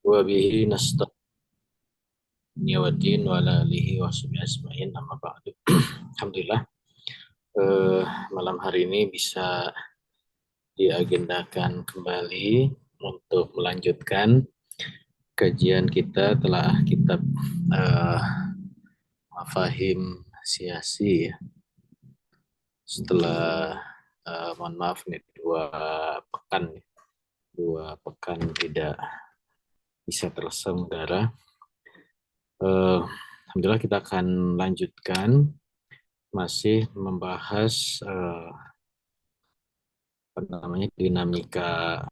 Wa bihi nasta'in wa din wa ala alihi wa sahbihi ajma'in amma ba'du. Alhamdulillah, eh, malam hari ini bisa diagendakan kembali untuk melanjutkan kajian kita telah kitab eh, Mafahim Siyasi ya. Setelah mohon maaf nih pekan dua pekan tidak bisa terselenggara. Alhamdulillah kita akan lanjutkan masih membahas apa namanya dinamika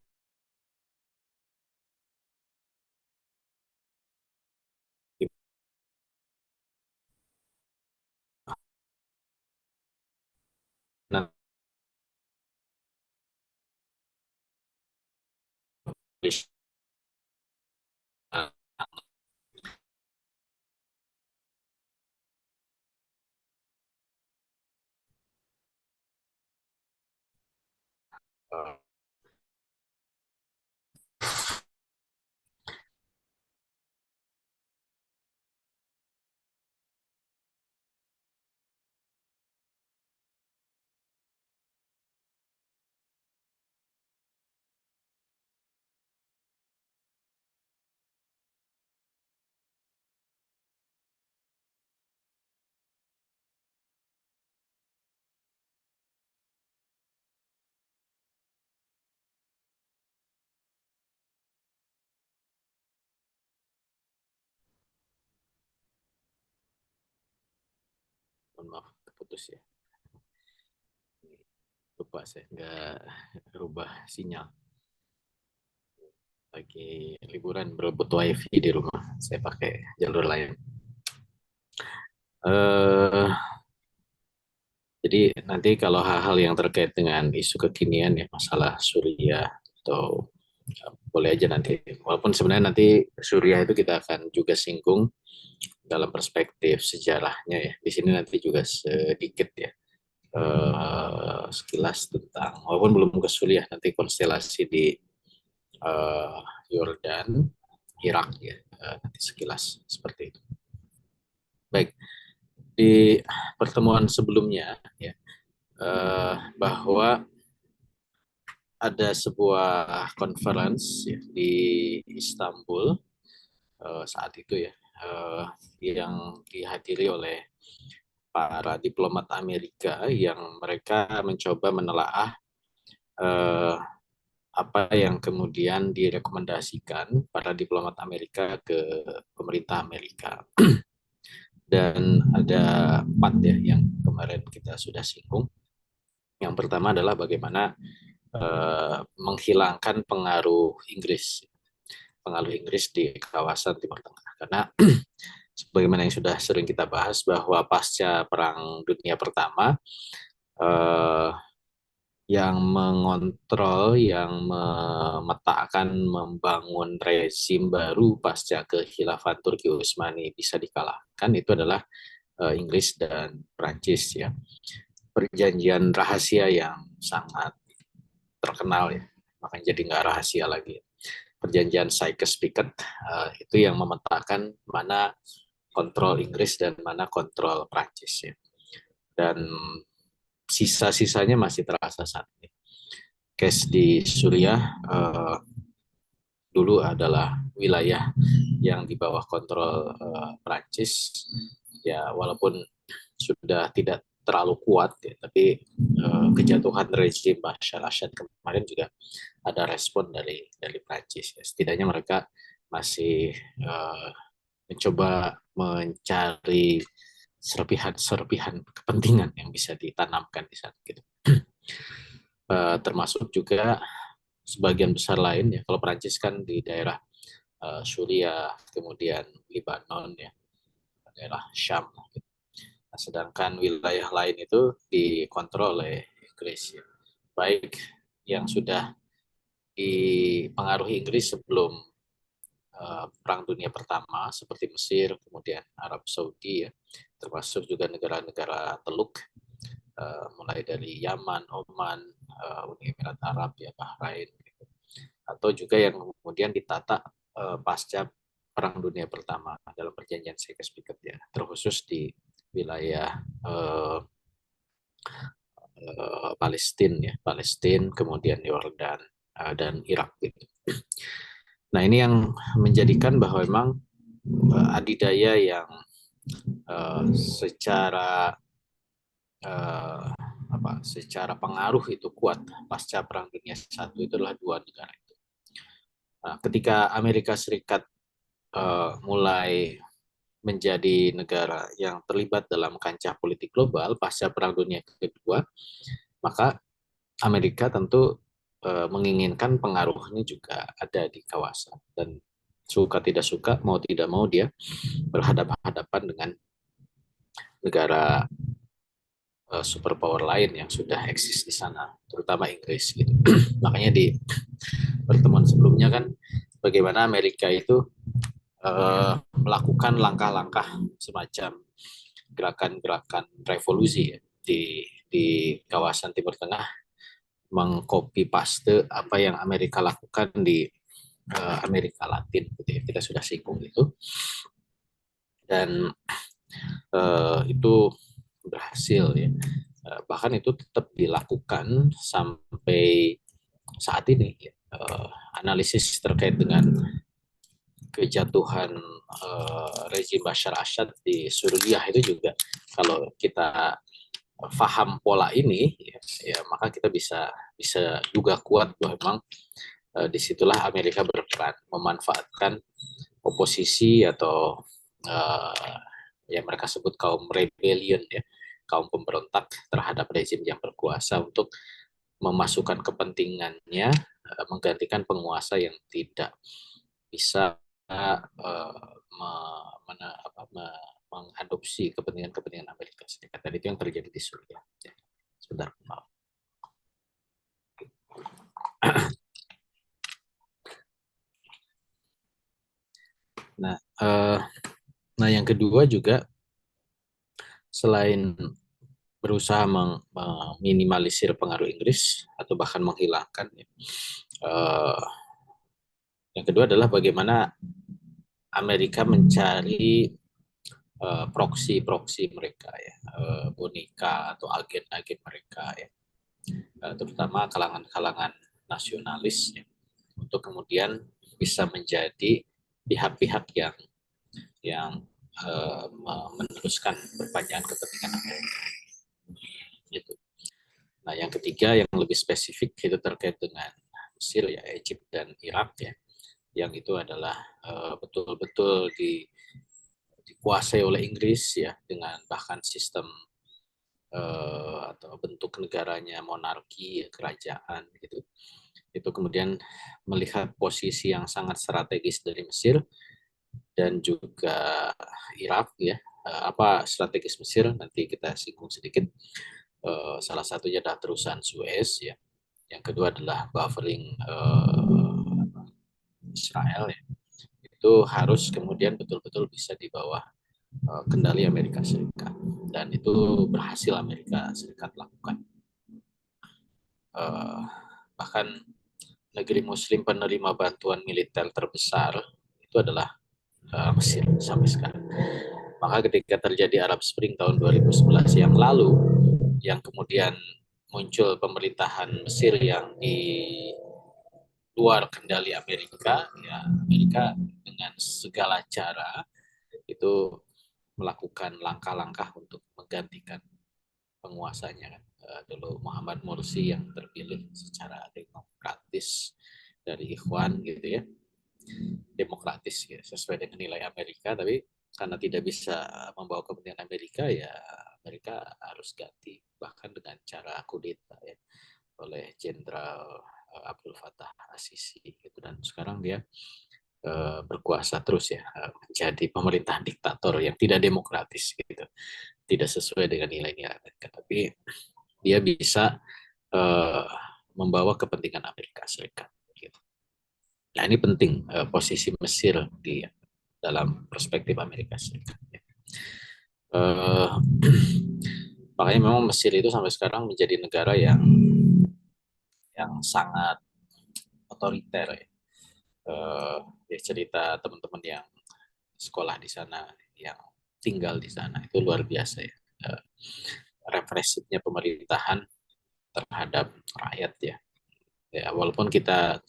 mohon maaf terputus ya, lupa saya nggak rubah sinyal, lagi liburan berebut wifi di rumah, saya pakai jalur lain. eh jadi nanti kalau hal-hal yang terkait dengan isu kekinian ya masalah Suriah atau boleh aja nanti, walaupun sebenarnya nanti Suriah itu kita akan juga singgung dalam perspektif sejarahnya ya. Di sini nanti juga sedikit ya, sekilas tentang, walaupun belum ke Suriah, nanti konstelasi di Yordan, Irak ya, nanti sekilas seperti itu. Baik, di pertemuan sebelumnya ya, bahwa ada sebuah conference ya, di Istanbul saat itu ya, yang dihadiri oleh para diplomat Amerika yang mereka mencoba menelaah eh, apa yang kemudian direkomendasikan para diplomat Amerika ke pemerintah Amerika. Dan ada 4 ya yang kemarin kita sudah singgung. Yang pertama adalah bagaimana menghilangkan pengaruh Inggris di kawasan Timur Tengah. Karena sebagaimana yang sudah sering kita bahas bahwa pasca Perang Dunia Pertama, eh, yang mengontrol, yang memetakan, membangun rezim baru pasca kekhilafan Turki Utsmani bisa dikalahkan itu adalah Inggris dan Prancis ya. Perjanjian rahasia yang sangat terkenal ya, makanya jadi nggak rahasia lagi. Perjanjian Sykes-Picot itu yang memetakan mana kontrol Inggris dan mana kontrol Prancis ya. Dan sisa-sisanya masih terasa saat ini. Case di Suriah dulu adalah wilayah yang di bawah kontrol Prancis ya, walaupun sudah tidak terlalu kuat ya, tapi kejatuhan rezim Bashar al-Assad kemarin juga ada respon dari Prancis ya. Setidaknya mereka masih mencoba mencari serpihan kepentingan yang bisa ditanamkan di sana gitu. Termasuk juga sebagian besar lain ya. Kalau Prancis kan di daerah Suriah, kemudian Lebanon ya, daerah Syam. Gitu. Nah, sedangkan wilayah lain itu dikontrol oleh Inggris ya. Baik yang sudah dipengaruhi Inggris sebelum Perang Dunia Pertama seperti Mesir, kemudian Arab Saudi ya, termasuk juga negara-negara Teluk, mulai dari Yaman, Oman, Uni Emirat Arab ya, Bahrain, gitu. Atau juga yang kemudian ditata pasca Perang Dunia Pertama dalam perjanjian Sykes-Picot ya, terkhusus di wilayah Palestina ya, Palestina, kemudian Yordan dan Irak gitu. Nah ini yang menjadikan bahwa memang adidaya yang secara secara pengaruh itu kuat pasca Perang Dunia I itu adalah dua negara itu. Nah, ketika Amerika Serikat mulai menjadi negara yang terlibat dalam kancah politik global pasca Perang Dunia Kedua, maka Amerika tentu menginginkan pengaruhnya juga ada di kawasan, dan suka tidak suka, mau tidak mau dia berhadapan-hadapan dengan negara superpower lain yang sudah eksis di sana, terutama Inggris gitu. Makanya di pertemuan sebelumnya kan bagaimana Amerika itu melakukan langkah-langkah semacam gerakan-gerakan revolusi ya, di kawasan Timur Tengah, mengcopy paste apa yang Amerika lakukan di Amerika Latin gitu ya. Kita sudah singgung itu, dan itu berhasil ya. Bahkan itu tetap dilakukan sampai saat ini ya. Analisis terkait dengan kejatuhan rezim Bashar Assad di Suriah itu juga, kalau kita paham pola ini ya, ya maka kita bisa bisa juga kuat bahwa memang disitulah Amerika berperan memanfaatkan oposisi atau uh, yang mereka sebut kaum rebellion ya, kaum pemberontak terhadap rezim yang berkuasa untuk memasukkan kepentingannya, menggantikan penguasa yang tidak bisa mengadopsi kepentingan-kepentingan Amerika Serikat. Dan itu yang terjadi di Suriah. Ya. Sebentar, maaf. Nah, nah yang kedua juga, selain berusaha meminimalisir pengaruh Inggris atau bahkan menghilangkan, ya, yang kedua adalah bagaimana Amerika mencari proksi-proksi mereka ya, boneka atau agen-agen mereka ya, terutama kalangan-kalangan nasionalis ya, untuk kemudian bisa menjadi pihak-pihak yang meneruskan perpanjangan kepentingan Amerika. Gitu. Nah, yang ketiga yang lebih spesifik itu terkait dengan Mesir ya, Egypt dan Irak ya, yang itu adalah betul-betul dikuasai oleh Inggris ya, dengan bahkan sistem atau bentuk negaranya monarki, kerajaan gitu. Itu kemudian melihat posisi yang sangat strategis dari Mesir dan juga Irak ya. Apa strategis Mesir nanti kita singgung sedikit. Salah satunya adalah terusan Suez ya. Yang kedua adalah buffering Israel ya. Itu harus kemudian betul-betul bisa di bawah kendali Amerika Serikat, dan itu berhasil Amerika Serikat lakukan. Bahkan negeri Muslim penerima bantuan militer terbesar itu adalah Mesir sampai sekarang. Maka ketika terjadi Arab Spring tahun 2011 yang lalu, yang kemudian muncul pemerintahan Mesir yang di luar kendali Amerika, ya Amerika dengan segala cara itu melakukan langkah-langkah untuk menggantikan penguasanya kan. Dulu Muhammad Morsi yang terpilih secara demokratis dari Ikhwan gitu ya, demokratis ya, sesuai dengan nilai Amerika, tapi karena tidak bisa membawa kepentingan Amerika ya Amerika harus ganti, bahkan dengan cara kudeta ya, oleh Jenderal Abdul Fattah Asisi gitu. Dan sekarang dia berkuasa terus ya, menjadi pemerintahan diktator yang tidak demokratis gitu, tidak sesuai dengan nilai-nilai Amerika, tapi dia bisa uh, membawa kepentingan Amerika Serikat gitu. Nah ini penting posisi Mesir di dalam perspektif Amerika Serikat. Uh, makanya memang Mesir itu sampai sekarang menjadi negara yang sangat otoriter ya. eh, ya cerita teman-teman yang sekolah di sana, yang tinggal di sana itu luar biasa ya. Represifnya pemerintahan terhadap rakyat ya. Ya walaupun kita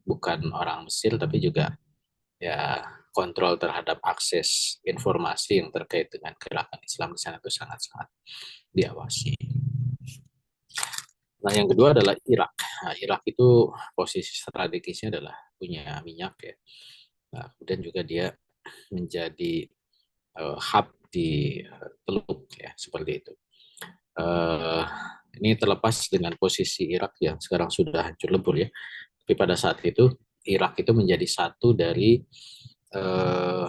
bukan orang Mesir tapi juga ya kontrol terhadap akses informasi yang terkait dengan gerakan Islam di sana itu sangat-sangat diawasi. Nah, yang kedua adalah Irak. Nah, Irak itu posisi strategisnya adalah punya minyak ya. Nah, kemudian juga dia menjadi hub di Teluk ya, seperti itu. Uh, ini terlepas dengan posisi Irak yang sekarang sudah hancur lebur ya. Tapi pada saat itu Irak itu menjadi satu dari uh,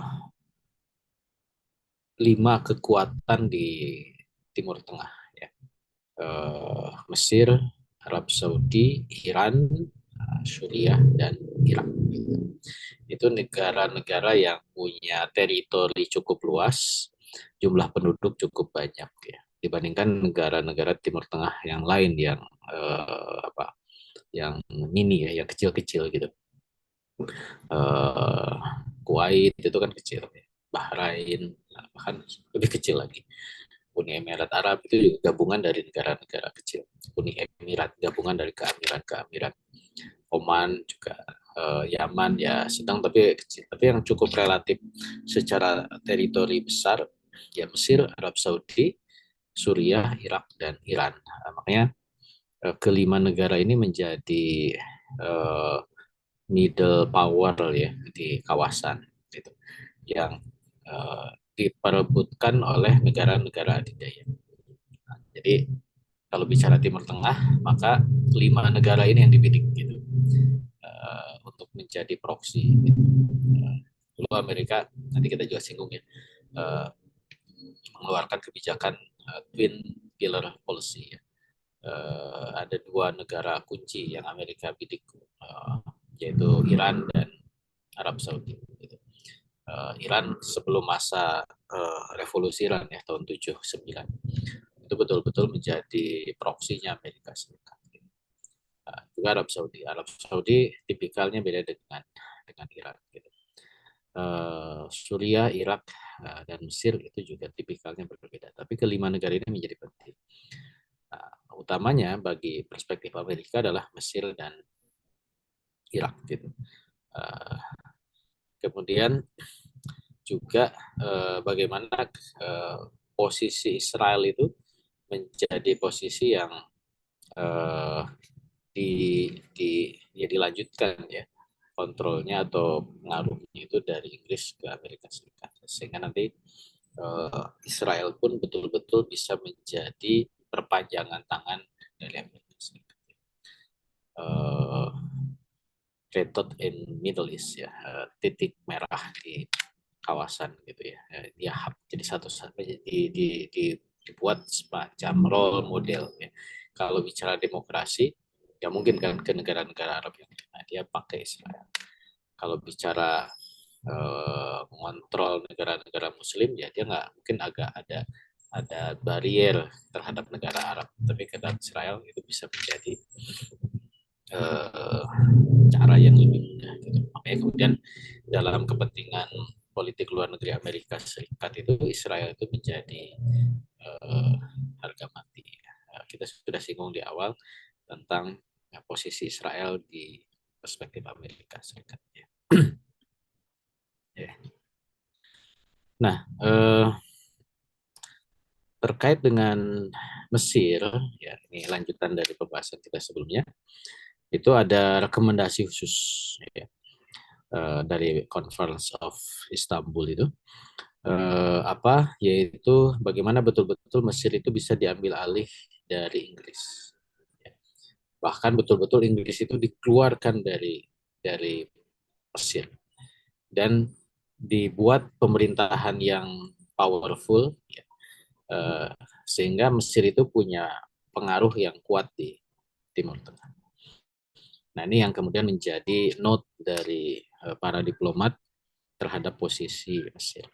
5 kekuatan di Timur Tengah ya. Mesir, Arab Saudi, Iran, Suriah, dan Irak. Itu negara-negara yang punya teritori cukup luas, jumlah penduduk cukup banyak ya, dibandingkan negara-negara Timur Tengah yang lain yang yang mini ya, yang kecil-kecil gitu. Uh, Kuwait itu kan kecil, ya. Bahrain bahkan lebih kecil lagi. Uni Emirat Arab itu juga gabungan dari negara-negara kecil. Uni Emirat gabungan dari keamiran-keamiran. Oman juga, Yaman ya sedang tapi kecil. Tapi yang cukup relatif secara teritori besar ya Mesir, Arab Saudi, Suriah, Irak, dan Iran. Makanya kelima negara ini menjadi uh, middle power ya di kawasan gitu, yang diperebutkan oleh negara-negara adidaya. Nah, jadi kalau bicara Timur Tengah, maka 5 negara ini yang dibidik gitu, untuk menjadi proksi. Gitu. Lalu Amerika, nanti kita juga singgung ya, mengeluarkan kebijakan Twin Pillar Policy. Ya. Ada 2 negara kunci yang Amerika bidik, yaitu Iran dan Arab Saudi. Gitu. Iran sebelum masa revolusi Iran ya tahun 79 itu betul-betul menjadi proksinya Amerika Serikat. Juga Arab Saudi. Arab Saudi tipikalnya beda dengan Iran. Gitu. Suriah, Irak, dan Mesir itu juga tipikalnya berbeda. Tapi kelima negara ini menjadi penting. Nah, utamanya bagi perspektif Amerika adalah Mesir dan Irak. Gitu. Uh, Kemudian juga bagaimana posisi Israel itu menjadi posisi yang uh, dilanjutkan ya, kontrolnya atau pengaruhnya itu dari Inggris ke Amerika Serikat, sehingga nanti Israel pun betul-betul bisa menjadi perpanjangan tangan dari Amerika Serikat. Red dot in Middle East ya, titik merah di kawasan gitu ya. Dia jadi satu dibuat semacam role model ya. Kalau bicara demokrasi, ya mungkin kan ke negara-negara Arab yang nah, dia pakai Israel. Kalau bicara mengontrol negara-negara Muslim, ya dia nggak mungkin agak ada barrier terhadap negara Arab, tapi kata Israel itu bisa menjadi uh, cara yang lebih mudah. Gitu. Makanya kemudian dalam kepentingan politik luar negeri Amerika Serikat itu Israel itu menjadi uh, harga mati. Kita sudah singgung di awal tentang posisi Israel di perspektif Amerika Serikat. Ya. Ya. Nah, terkait dengan Mesir, ya ini lanjutan dari pembahasan kita sebelumnya, itu ada rekomendasi khusus ya, dari Conference of Istanbul itu, yaitu bagaimana betul-betul Mesir itu bisa diambil alih dari Inggris. Ya. Bahkan betul-betul Inggris itu dikeluarkan dari Mesir dan dibuat pemerintahan yang powerful, ya, sehingga Mesir itu punya pengaruh yang kuat di Timur Tengah. Nah ini yang kemudian menjadi note dari para diplomat terhadap posisi Mesir.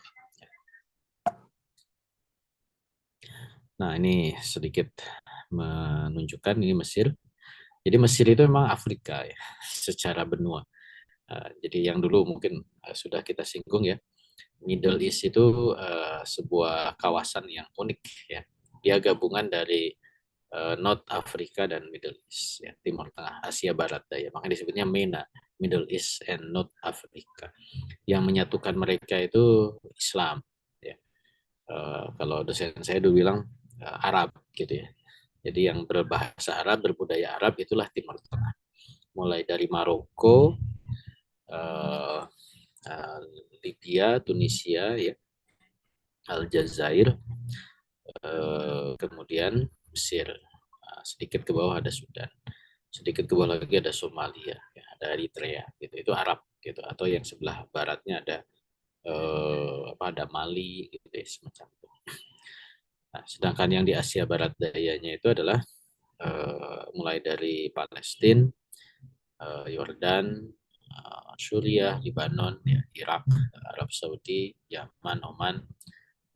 Nah ini sedikit menunjukkan ini Mesir. Jadi Mesir itu memang Afrika ya, secara benua. Jadi yang dulu mungkin sudah kita singgung ya, Middle East itu sebuah kawasan yang unik ya. Dia gabungan dari North Africa dan Middle East ya, Timur Tengah, Asia Barat Daya. Makanya disebutnya MENA, Middle East and North Africa. Yang menyatukan mereka itu Islam ya. Kalau dosen saya dulu bilang Arab gitu ya. Jadi yang berbahasa Arab, berbudaya Arab itulah Timur Tengah. Mulai dari Maroko, uh, uh, Libya, Tunisia, ya, Aljazair, kemudian Mesir. Sedikit ke bawah ada Sudan, sedikit ke bawah lagi ada Somalia, ya, ada Eritrea, gitu. Itu Arab, gitu. Atau yang sebelah baratnya ada ada Mali, gitu deh, semacam itu. Nah, sedangkan yang di Asia Barat dayanya itu adalah mulai dari Palestina, Yordan, Suriah, Lebanon, ya, Irak, Arab Saudi, Yaman, Oman,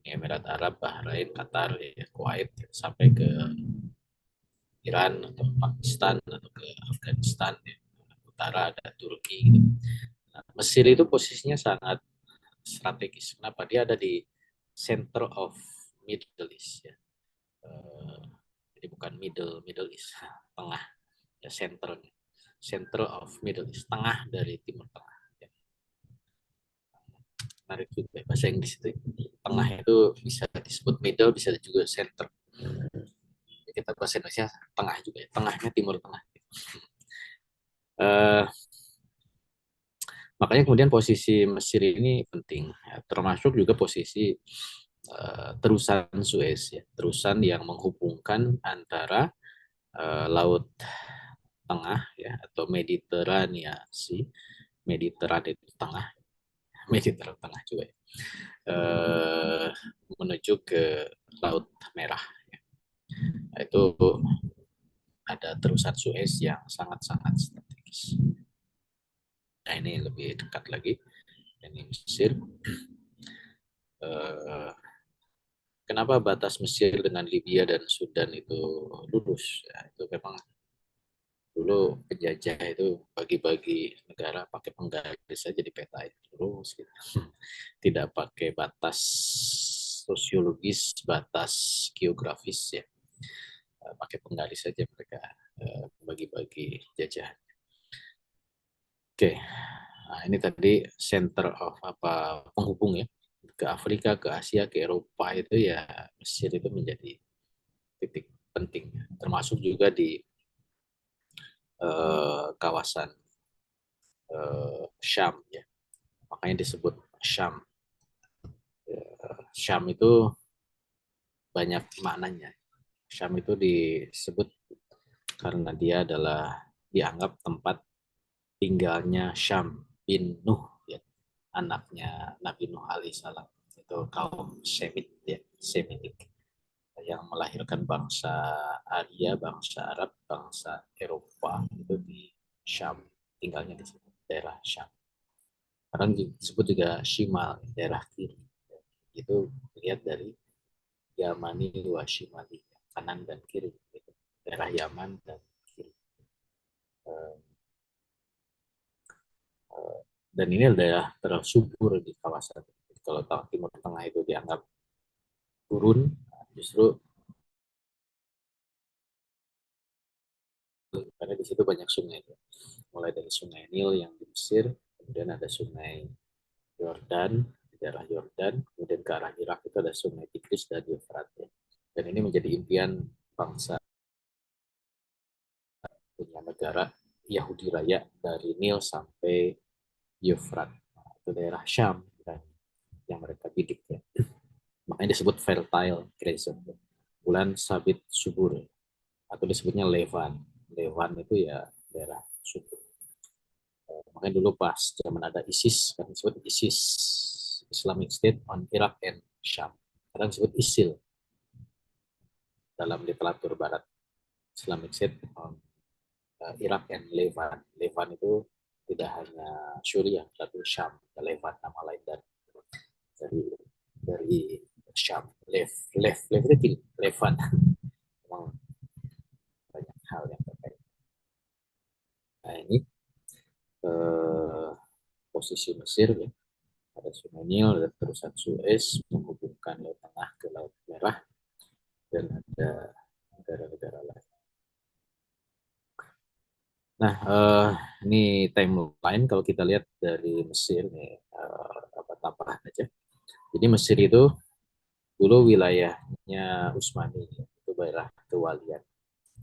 Emirat Arab, Bahrain, Qatar, ya, Kuwait, sampai ke Iran atau Pakistan atau ke Afghanistan, ya. Utara ada Turki. Gitu. Nah, Mesir itu posisinya sangat strategis. Kenapa? Dia ada di center of Middle East. Ya. Jadi bukan Middle East, tengah, ya, center of Middle East, tengah dari Timur Tengah. Ya. Menarik juga bahasa Inggris itu. Tengah itu bisa disebut middle, bisa juga center. Kita bahasa Indonesia tengah juga ya, tengahnya Timur Tengah. Uh, Makanya kemudian posisi Mesir ini penting, ya, termasuk juga posisi terusan Suez, ya, terusan yang menghubungkan antara Laut Tengah, ya, atau Mediterania Sea, Mediterania itu tengah, Mediterania tengah juga, ya, menuju ke Laut Merah. Ya. Nah, itu ada terusan Suez yang sangat-sangat strategis. Nah ini lebih dekat lagi, ini Mesir. Kenapa batas Mesir dengan Libya dan Sudan itu lurus? Ya, itu memang dulu penjajah itu bagi-bagi negara pakai penggaris saja di peta itu terus gitu. Tidak pakai batas sosiologis, batas geografis ya. Pakai penggaris saja mereka bagi-bagi jajah. Oke. Nah, ini tadi center of penghubung ya, ke Afrika, ke Asia, ke Eropa itu ya Mesir itu menjadi titik penting, termasuk juga di kawasan Syam ya, makanya disebut Syam. Syam itu banyak maknanya. Syam itu disebut karena dia adalah dianggap tempat tinggalnya Syam bin Nuh ya, anaknya Nabi Nuh alaihissalam. Itu kaum Semit ya, Semitik, yang melahirkan bangsa Arya, bangsa Arab, bangsa Eropa itu di Syam, tinggalnya di situ, daerah Syam. Kadang disebut juga Shimal, daerah kiri. Itu lihat dari Yamani wa Shimali, kanan dan kiri. Daerah Yaman dan kiri. Dan ini daerah tersubur di kawasan. Kalau Timur Tengah itu dianggap turun, justru karena di situ banyak sungai. Mulai dari sungai Nil yang di Mesir, kemudian ada sungai Yordan, di daerah Yordan, kemudian ke arah Irak itu ada sungai Tigris dan Euphrat. Dan ini menjadi impian bangsa punya negara Yahudi Raya dari Nil sampai Euphrat. Itu daerah Syam dan yang mereka bidik ya. Makanya disebut fertile crescent. Bulan sabit subur atau disebutnya Levan. Levan itu ya daerah subur. Makanya dulu pas zaman ada ISIS, kan disebut ISIS, Islamic State on Iraq and Syam. Kadang disebut ISIL dalam literatur barat. Islamic State on Iraq and Levan. Levan itu tidak hanya Suriah, tapi Syam. Levan nama lain dari Syam. Lev itu Levan. Memang banyak hal yang terkait. Nah ini posisi Mesir ya, ada Sungai Nil, ada terusan Suez menghubungkan Laut Tengah ke Laut Merah, dan ada negara-negara lain. Nah, ini timeline kalau kita lihat dari Mesir nih, apa tambahan aja. Jadi Mesir itu dulu wilayahnya Utsmani, itu daerah kewalian.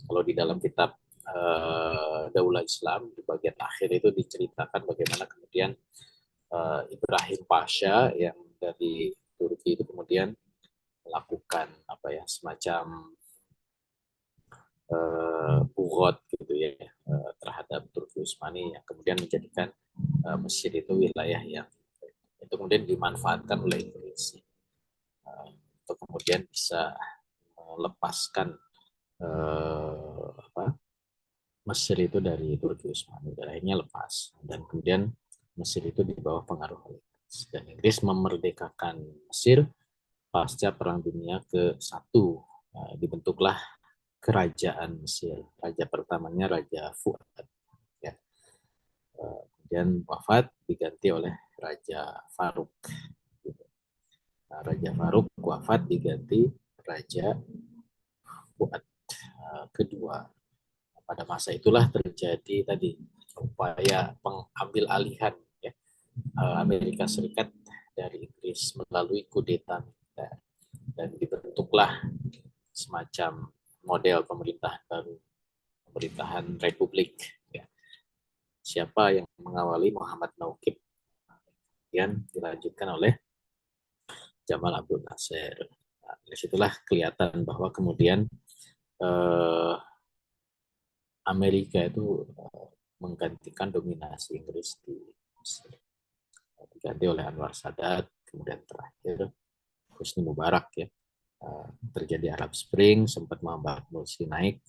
Kalau di dalam kitab Daulah Islam di bagian akhir itu diceritakan bagaimana kemudian Ibrahim Pasha yang dari Turki itu kemudian melakukan apa ya, semacam bugot gitu ya, terhadap Turki Utsmani yang kemudian menjadikan Mesir itu wilayah yang itu kemudian dimanfaatkan oleh Inggris untuk kemudian bisa melepaskan apa, Mesir itu dari Turki Utsmani, dan akhirnya lepas, dan kemudian Mesir itu di bawah pengaruh Inggris, dan Inggris memerdekakan Mesir pasca Perang Dunia ke-1. Dibentuklah kerajaan Mesir. Raja pertamanya Raja Fuad. Ya. Kemudian wafat, diganti oleh Raja Faruk. Nah, Raja Faruk wafat, diganti Raja Fuad kedua. Pada masa itulah terjadi tadi upaya pengambil alihan ya, Amerika Serikat dari Inggris melalui kudeta militer, dan dibentuklah semacam model pemerintahan baru, pemerintahan republik ya. Siapa yang mengawali? Muhammad Nauqib, kemudian dilanjutkan oleh Jamal Abdul Nasser. Nah, dari situlah kelihatan bahwa kemudian Amerika itu menggantikan dominasi Inggris di Mesir, diganti oleh Anwar Sadat, kemudian terakhir Husni Mubarak ya. Terjadi Arab Spring, sempat Muhammad Morsi naik,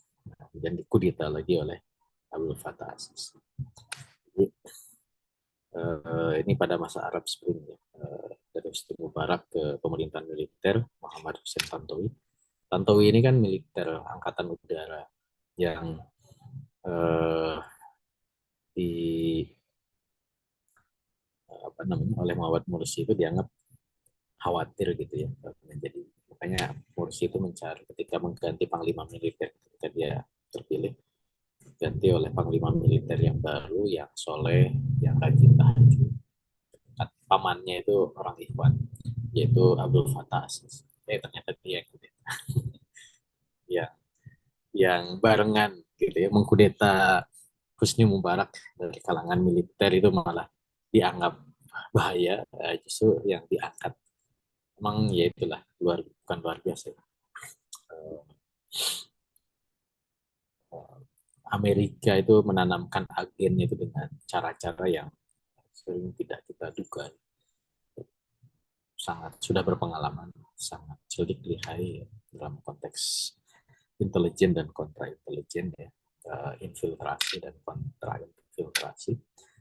kemudian dikudeta lagi oleh Abdul Fattah al-Sisi. Jadi ini pada masa Arab Spring ya, dari Husni Mubarak ke pemerintahan militer Muhammad Hussein Tantowi. Tantowi ini kan militer angkatan udara yang di apa namanya, oleh Muhammad Morsi itu dianggap khawatir gitu ya, menjadi, makanya Morsi itu mencari ketika mengganti panglima militer ketika dia terpilih, ganti oleh panglima militer yang baru, yang soleh, yang rajin tahajud. Pamannya itu orang Ikhwan, yaitu Abdul Fattah al-Sisi. Ternyata dia ya, yang barengan gitu ya mengkudeta Husni Mubarak. Dari kalangan militer itu malah dianggap bahaya, justru yang diangkat memang ya itulah bukan luar biasa. Amerika itu menanamkan agen itu dengan cara-cara yang sering tidak kita duga. Sangat sudah berpengalaman, sangat sulit lihai dalam konteks intelijen dan kontra intelijen ya, infiltrasi dan kontra infiltrasi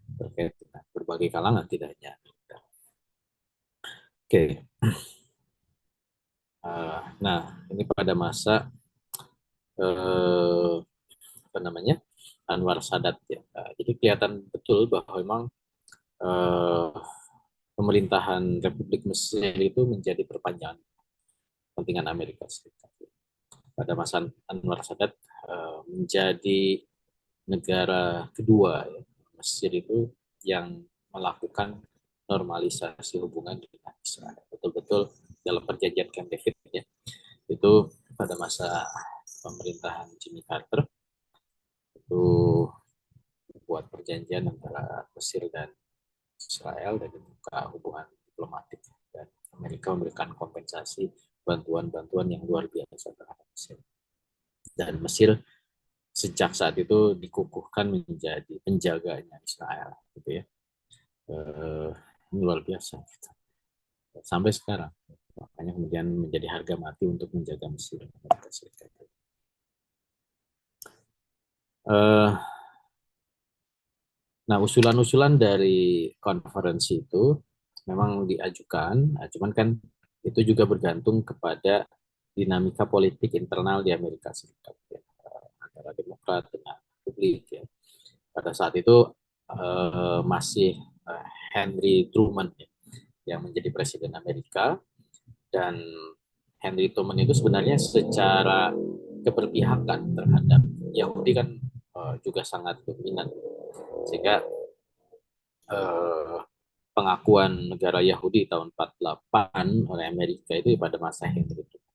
terkait dengan berbagai kalangan, tidak hanya militer. Oke. Nah, ini pada masa apa namanya, Anwar Sadat ya. Jadi kelihatan betul bahwa memang eh, pemerintahan Republik Mesir itu menjadi perpanjangan kepentingan Amerika Serikat. Pada masa Anwar Sadat menjadi negara kedua ya, Mesir itu yang melakukan normalisasi hubungan dengan Israel. Betul-betul dalam perjanjian Camp David ya, itu pada masa pemerintahan Jimmy Carter itu buat perjanjian antara Mesir dan Israel dan dibuka hubungan diplomatik, dan Amerika memberikan kompensasi bantuan-bantuan yang luar biasa terhadap Mesir, dan Mesir sejak saat itu dikukuhkan menjadi penjaganya Israel gitu ya. Ini luar biasa gitu. Sampai sekarang, makanya kemudian menjadi harga mati untuk menjaga Mesir. Nah, usulan-usulan dari konferensi itu memang diajukan, cuman kan itu juga bergantung kepada dinamika politik internal di Amerika Serikat ya, antara Demokrat dengan Republik ya. Pada saat itu masih Henry Truman ya, yang menjadi presiden Amerika. Dan Henry Truman itu sebenarnya secara keberpihakan terhadap Yahudi kan juga sangat dominan, sehingga eh, pengakuan negara Yahudi tahun 48 oleh Amerika itu pada masa Henry Truman.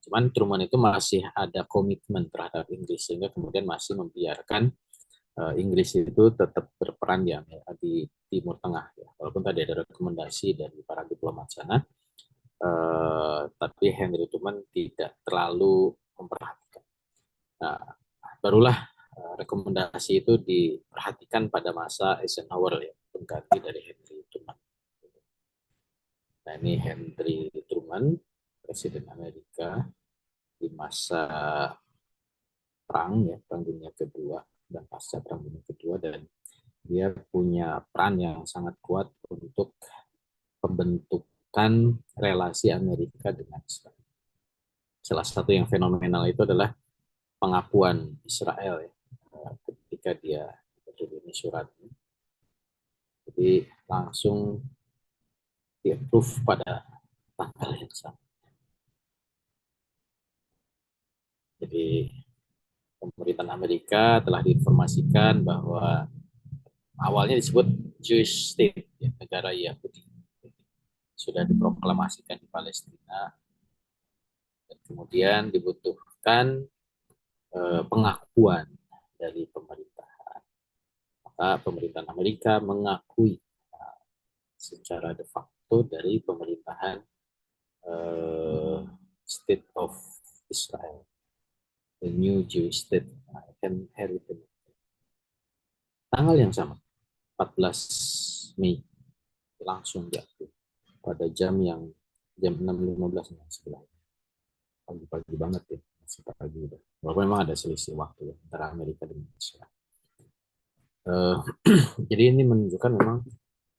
Cuman Truman itu masih ada komitmen terhadap Inggris, sehingga kemudian masih membiarkan Inggris itu tetap berperan ya, di Timur Tengah ya. Walaupun tadi ada rekomendasi dari para diplomat sana, tapi Henry Truman tidak terlalu memperhatikan. Nah, barulah rekomendasi itu diperhatikan pada masa Eisenhower ya, pengganti dari Henry Truman. Nah, ini Henry Truman, Presiden Amerika di masa perang ya, Perang Dunia Kedua dan pasca Perang Dunia Kedua, dan dia punya peran yang sangat kuat untuk pembentukan relasi Amerika dengan Israel. Salah satu yang fenomenal itu adalah pengakuan Israel ya, ketika dia berkirim surat. Jadi langsung di-approve pada tanggal yang sama. Jadi pemerintahan Amerika telah diinformasikan bahwa awalnya disebut Jewish State, ya, negara Yahudi, sudah diproklamasikan di Palestina, dan kemudian dibutuhkan pengakuan dari pemerintahan. Maka pemerintahan Amerika mengakui secara de facto dari pemerintahan State of Israel, the new Jewish state inherited. Tanggal yang sama, 14 Mei, langsung diakui pada jam 6.15 sebelah. Pagi-pagi banget ya, masih pagi udah. Walaupun memang ada selisih waktu ya, antara Amerika dan Israel. Jadi ini menunjukkan memang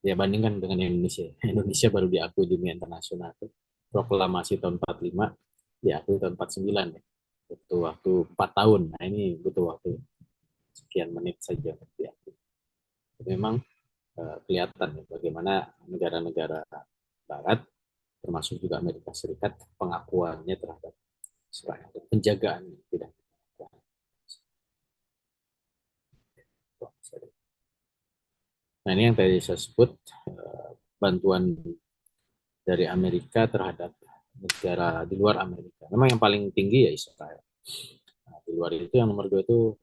ya, bandingkan dengan Indonesia. Indonesia baru diakui dunia internasional tuh. Proklamasi tahun 45, diakui tahun 49 ya. Butuh waktu 4 tahun. Nah, ini butuh waktu sekian menit saja untuk diakui. Jadi memang kelihatan ya, bagaimana negara-negara barat termasuk juga Amerika Serikat pengakuannya terhadap Israel dan penjagaan tidak. Nah, ini yang tadi saya sebut, bantuan dari Amerika terhadap negara di luar Amerika. Memang yang paling tinggi ya Israel. Nah, di luar itu yang nomor dua itu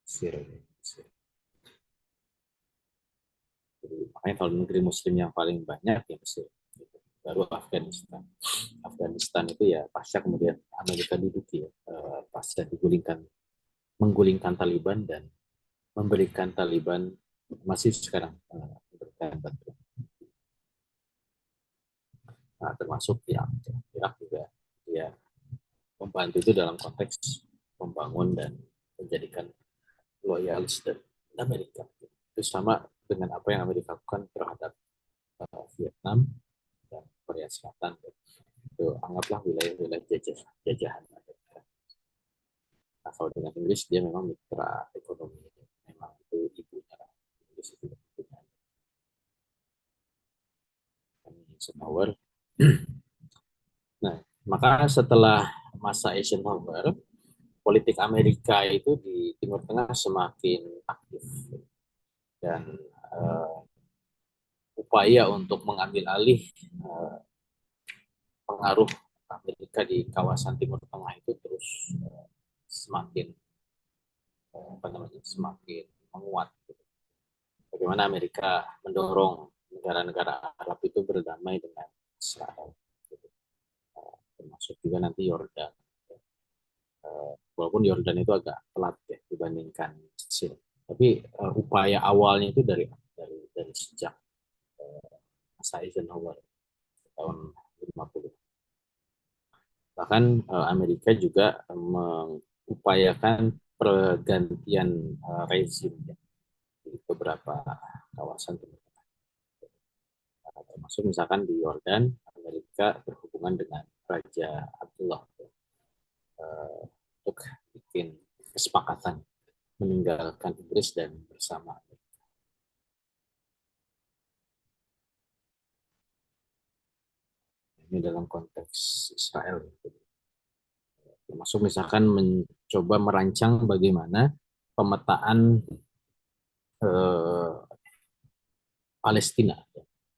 Syria. Jadi, makanya kalau negeri Muslim yang paling banyak ya Mesir. Baru Afghanistan. Afghanistan itu ya pasca kemudian Amerika duduki ya, pasca menggulingkan Taliban dan memberikan Taliban masih sekarang memberikan bantuan. Nah, termasuk Irak juga ya membantu itu dalam konteks membangun dan menjadikan loyalis dan Amerika. Itu sama dengan apa yang Amerika lakukan terhadap Vietnam dan Korea Selatan. Itu anggaplah wilayah-wilayah jajahan Amerika. Nah, kalau dengan Inggris dia memang mitra ekonomi, memang itu ibunya. Inggris itu ibunya. Eisenhower. Nah, maka setelah masa Eisenhower, politik Amerika itu di Timur Tengah semakin aktif, dan uh, upaya untuk mengambil alih pengaruh Amerika di kawasan Timur Tengah itu terus semakin semakin menguat. Bagaimana Amerika mendorong negara-negara Arab itu berdamai dengan Israel, termasuk juga nanti Yordan. Walaupun Yordan itu agak telat ya dibandingkan Mesir, tapi upaya awalnya itu dari sejak masa Eisenhower tahun 50. Bahkan Amerika juga mengupayakan pergantian rezim ya, di beberapa kawasan Timur Tengah. Termasuk misalkan di Yordan, Amerika berhubungan dengan Raja Abdullah ya, untuk bikin kesepakatan meninggalkan Inggris dan bersama Amerika. Ini dalam konteks Israel. Termasuk misalkan mencoba merancang bagaimana pemetaan eh, Palestina.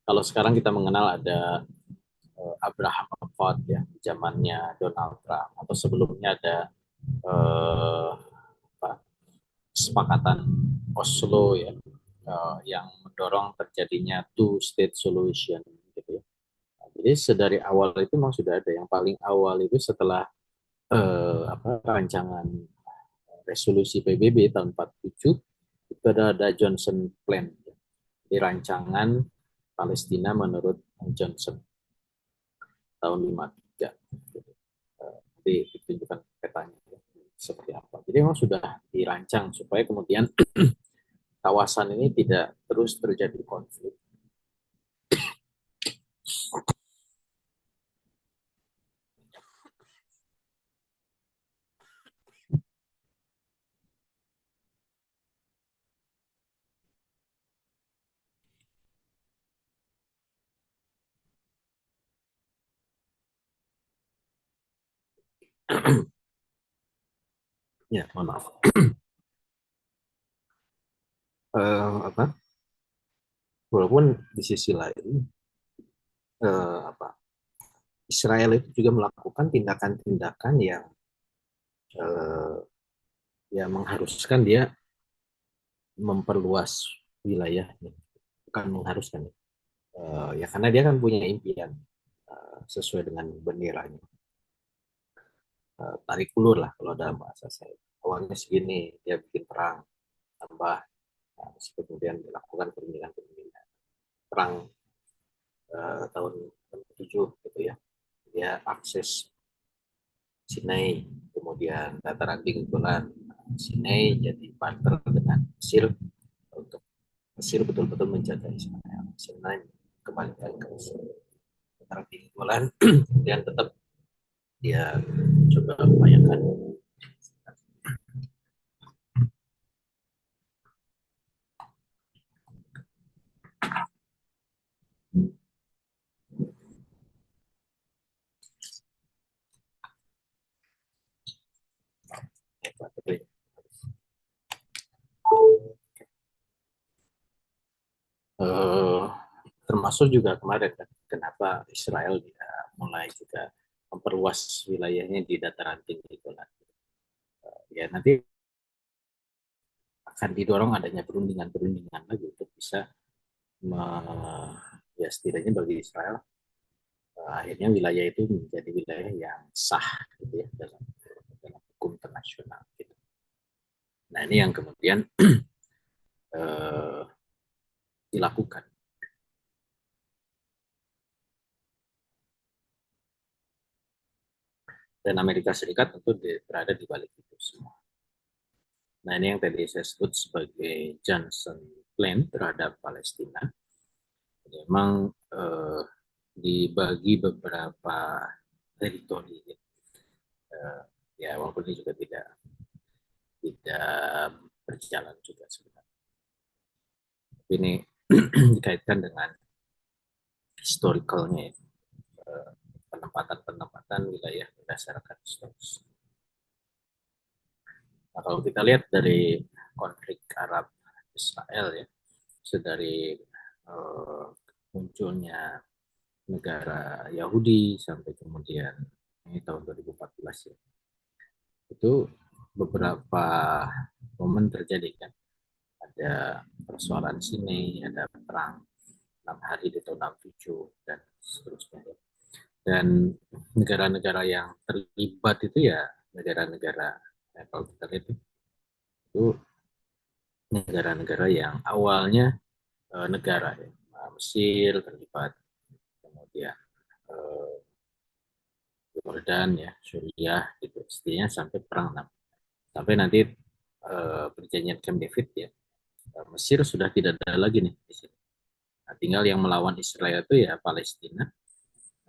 Kalau sekarang kita mengenal ada Abraham Accord ya, zamannya Donald Trump, atau sebelumnya ada eh, apa, kesepakatan Oslo ya, yang mendorong terjadinya two state solution gitu ya. Jadi sedari awal itu memang sudah ada, yang paling awal itu setelah rancangan resolusi PBB tahun 47 itu ada Johnson Plan, di rancangan Palestina menurut Johnson tahun 53. Jadi ditunjukkan petanya ya, seperti apa. Jadi memang sudah dirancang supaya kemudian kawasan ini tidak terus terjadi konflik. Ya, mohon maaf. Apa? Walaupun di sisi lain apa? Israel itu juga melakukan tindakan-tindakan yang eh, ya mengharuskan dia memperluas wilayahnya, bukan mengharuskan ya. Ya karena dia kan punya impian sesuai dengan benderanya. Tarik ulur lah kalau dalam bahasa saya. Awalnya segini, dia bikin perang, tambah, kemudian dilakukan perundingan-perundingan. Perang tahun 7 gitu ya. Dia akses Sinai, kemudian dataran tinggi Golan. Sinai jadi partner dengan Mesir untuk Mesir betul-betul menjaga Israel. Sinai kembalikan ke Mesir. Dataran tinggi Golan, kemudian tetap dia coba upayakan eh, termasuk juga kemarin kan kenapa Israel dia mulai juga memperluas wilayahnya di dataran tinggi Golan. Ya nanti akan didorong adanya perundingan-perundingan lagi untuk bisa me, ya setidaknya bagi Israel akhirnya wilayah itu menjadi wilayah yang sah gitu ya dalam hukum internasional gitu. Nah ini yang kemudian eh, dilakukan. Dan Amerika Serikat tentu berada di balik itu semua. Nah ini yang tadi saya sebut sebagai Johnson Plan terhadap Palestina. Memang dibagi beberapa teritori. Ya walaupun ini juga tidak berjalan juga sebenarnya. Tapi ini dikaitkan dengan historicalnya, penempatan-penempatan wilayah berdasarkan historis. Nah, kalau kita lihat dari konflik Arab Israel ya, sedari munculnya negara Yahudi sampai kemudian ini tahun 2014 ya, itu beberapa momen terjadi kan, ada persoalan sini, ada perang 6 hari di tahun 67 dan seterusnya ya. Dan negara-negara yang terlibat itu ya negara-negara ya, kalau kita lihat itu negara-negara yang awalnya negara ya. Mesir terlibat, kemudian eh, Jordan ya, Suriah gitu, setidaknya sampai perang 6. Sampai nanti perjanjian Camp David ya, Mesir sudah tidak ada lagi nih di sini. Nah, tinggal yang melawan Israel itu ya Palestina,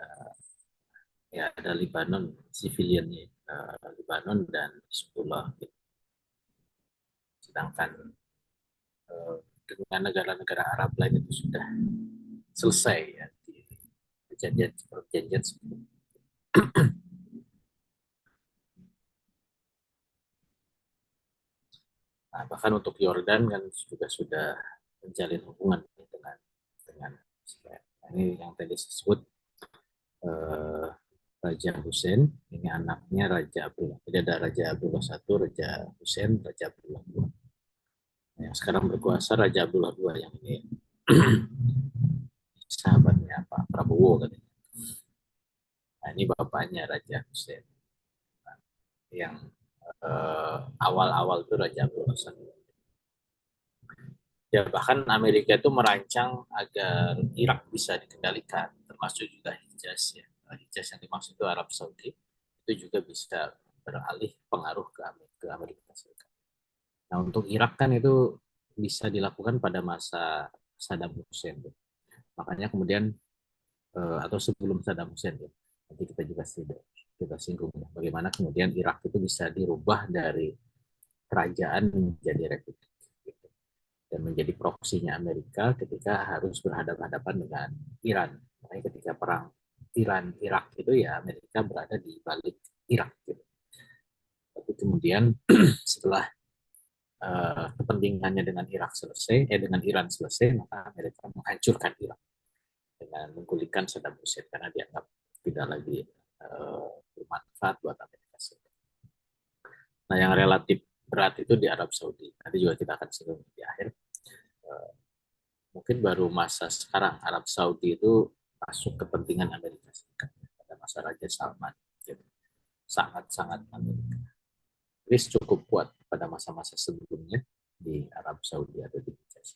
uh, ya ada Lebanon, civiliannya, Lebanon dan Hezbollah. Gitu. Sedangkan dengan negara-negara Arab lain itu sudah selesai ya di perjanjian seperti itu. Nah, bahkan untuk Yordan kan juga sudah menjalin hubungan dengan Israel. Nah, ini yang tadi disebut eh, Raja Hussein, ini anaknya Raja Abdullah. Jadi ada Raja Abdullah satu, Raja Hussein, Raja Abdullah dua. Nah, yang sekarang berkuasa Raja Abdullah dua yang ini sahabatnya Pak Prabowo katanya. Nah, ini bapaknya Raja Hussein. Nah, yang awal-awal itu Raja Abdullah satu. Ya, bahkan Amerika itu merancang agar Irak bisa dikendalikan, termasuk juga Hijaz ya. Hijaz yang dimaksud itu Arab Saudi, itu juga bisa beralih pengaruh ke Amerika Serikat. Nah, untuk Irak kan itu bisa dilakukan pada masa Saddam Hussein. Makanya kemudian atau sebelum Saddam Hussein ya. Nanti kita singgung ya, bagaimana kemudian Irak itu bisa dirubah dari kerajaan menjadi republik dan menjadi proksinya Amerika ketika harus berhadapan-hadapan dengan Iran. Makanya ketika perang Iran-Irak itu ya Amerika berada di balik Irak. Gitu. Tapi kemudian setelah kepentingannya dengan dengan Iran selesai, maka Amerika menghancurkan Irak dengan menggulingkan Saddam Hussein karena dianggap tidak lagi bermanfaat buat Amerika Serikat. Nah, yang relatif berat itu di Arab Saudi. Nanti juga kita akan singgung di akhir. Uh, Mungkin baru masa sekarang Arab Saudi itu masuk kepentingan Amerika Serikat pada masa Raja Salman. Jadi, sangat-sangat Amerika. Inggris cukup kuat pada masa-masa sebelumnya di Arab Saudi atau di Hijaz.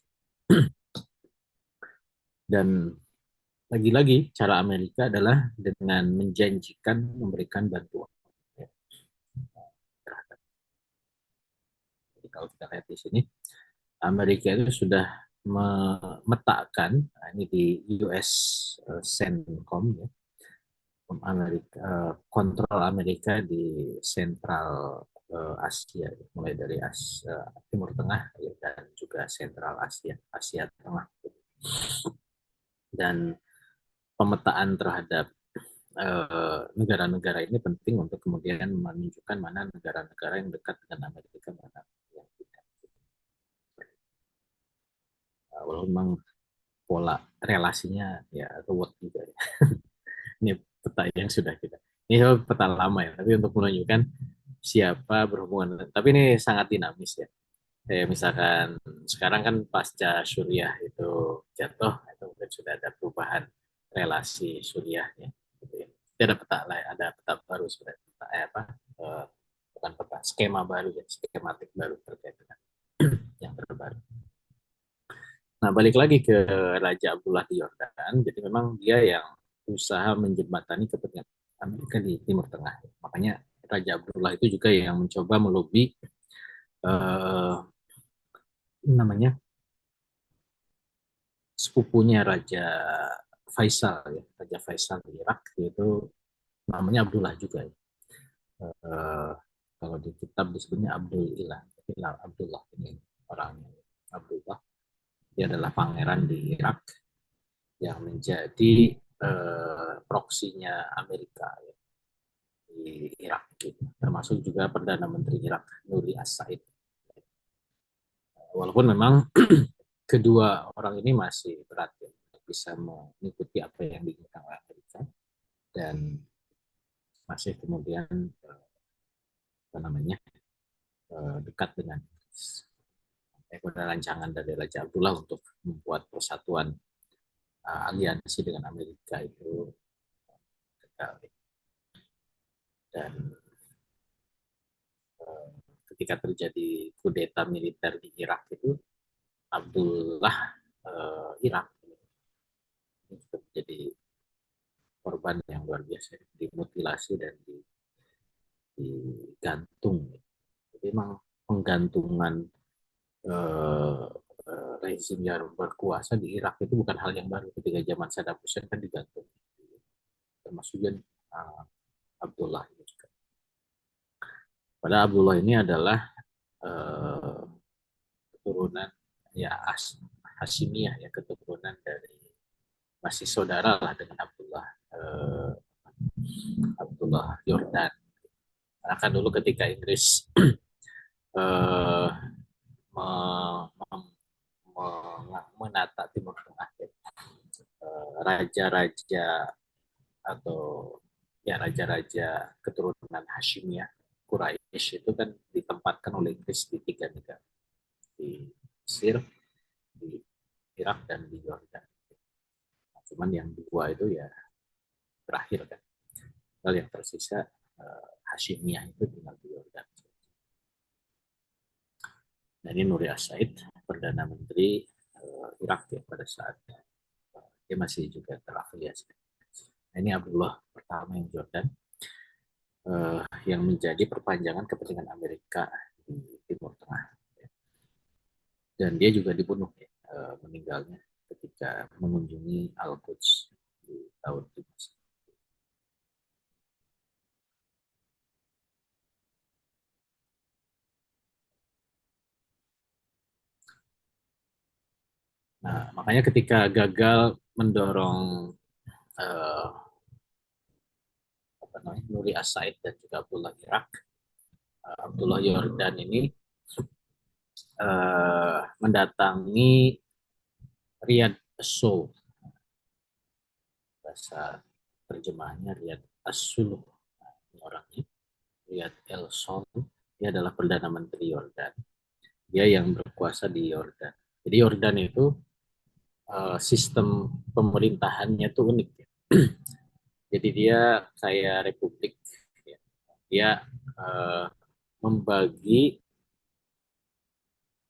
Dan lagi-lagi cara Amerika adalah dengan menjanjikan memberikan bantuan. Ya, jadi kalau kita lihat di sini, Amerika itu sudah memetakan, nah ini di US CENTCOM ya, kontrol Amerika di sentral Asia, mulai dari Timur Tengah ya, dan juga sentral Asia, Asia Tengah. Dan pemetaan terhadap negara-negara ini penting untuk kemudian menunjukkan mana negara-negara yang dekat dengan Amerika, mana yang tidak. Walaupun memang pola relasinya ya ruwet juga ya. Ini peta yang sudah kita. Ini peta lama ya, tapi untuk menunjukkan siapa berhubungan. Tapi ini sangat dinamis ya. Kayak misalkan sekarang kan pasca Suriah itu jatuh, itu mungkin sudah ada perubahan relasi Suriahnya. Gitu ya. Itu ada peta baru sebenarnya. Peta, eh, bukan peta, skema baru ya, skematik baru terkait dengan yang terbaru. Nah, balik lagi ke Raja Abdullah di Yordan. Jadi memang dia yang usaha menjembatani kepentingan Amerika di Timur Tengah. Makanya Raja Abdullah itu juga yang mencoba melobi eh, namanya sepupunya Raja Faisal ya, Raja Faisal di Irak itu namanya Abdullah juga ya. Eh, Kalau di kitab disebutnya Abdullah ini orangnya Abdullah. Dia adalah pangeran di Irak yang menjadi proksinya Amerika ya, di Irak gitu. Termasuk juga Perdana Menteri Irak Nuri As-Said. Walaupun memang kedua orang ini masih berat ya, untuk bisa mengikuti apa yang diinginkan oleh Amerika dan masih kemudian apa namanya dekat dengan rancangan dari Raja Abdullah untuk membuat persatuan aliansi dengan Amerika itu dan ketika terjadi kudeta militer di Irak itu Abdullah Irak ini menjadi korban yang luar biasa, dimutilasi dan digantung. Jadi memang penggantungan eh, rezim yang berkuasa di Irak itu bukan hal yang baru. Ketika zaman Saddam Hussein kan digantung, termasuk juga Abdullah ini juga. Pada Abdullah ini adalah eh, keturunan ya Hashimiyah ya, keturunan dari masih saudara lah dengan Abdullah Abdullah Yordan. Karena kan dulu ketika Inggris eh, menata Timur Tengah, raja-raja atau ya raja-raja keturunan Hashimiyah Quraisy itu kan ditempatkan oleh Inggris di tiga negara, di Mesir, di Irak, dan di Yordan. Nah, cuman yang dua itu ya terakhir kan. Lalu yang tersisa Hashimiyah itu tinggal di Yordan. Nah ini Nuri As-Said, Perdana Menteri Irak ya pada saat dia masih juga terafiliasi. Nah, ini Abdullah pertama yang Jordan yang menjadi perpanjangan kepentingan Amerika di Timur Tengah. Dan dia juga dibunuh ya, meninggalnya ketika mengunjungi Al-Quds di tahun 19. Nah, makanya ketika gagal mendorong uh, Nuri As-Said dan juga Abdullah Irak, Abdullah Yordan ini mendatangi Riyad As-Sul, bahasa terjemahnya Riyad As-Suluh. Nah, ini orangnya Riyad El-Sol, dia adalah Perdana Menteri Yordan. Dia yang berkuasa di Yordan. Jadi Yordan itu sistem pemerintahannya tuh unik ya. Jadi dia kayak republik ya. Dia uh, membagi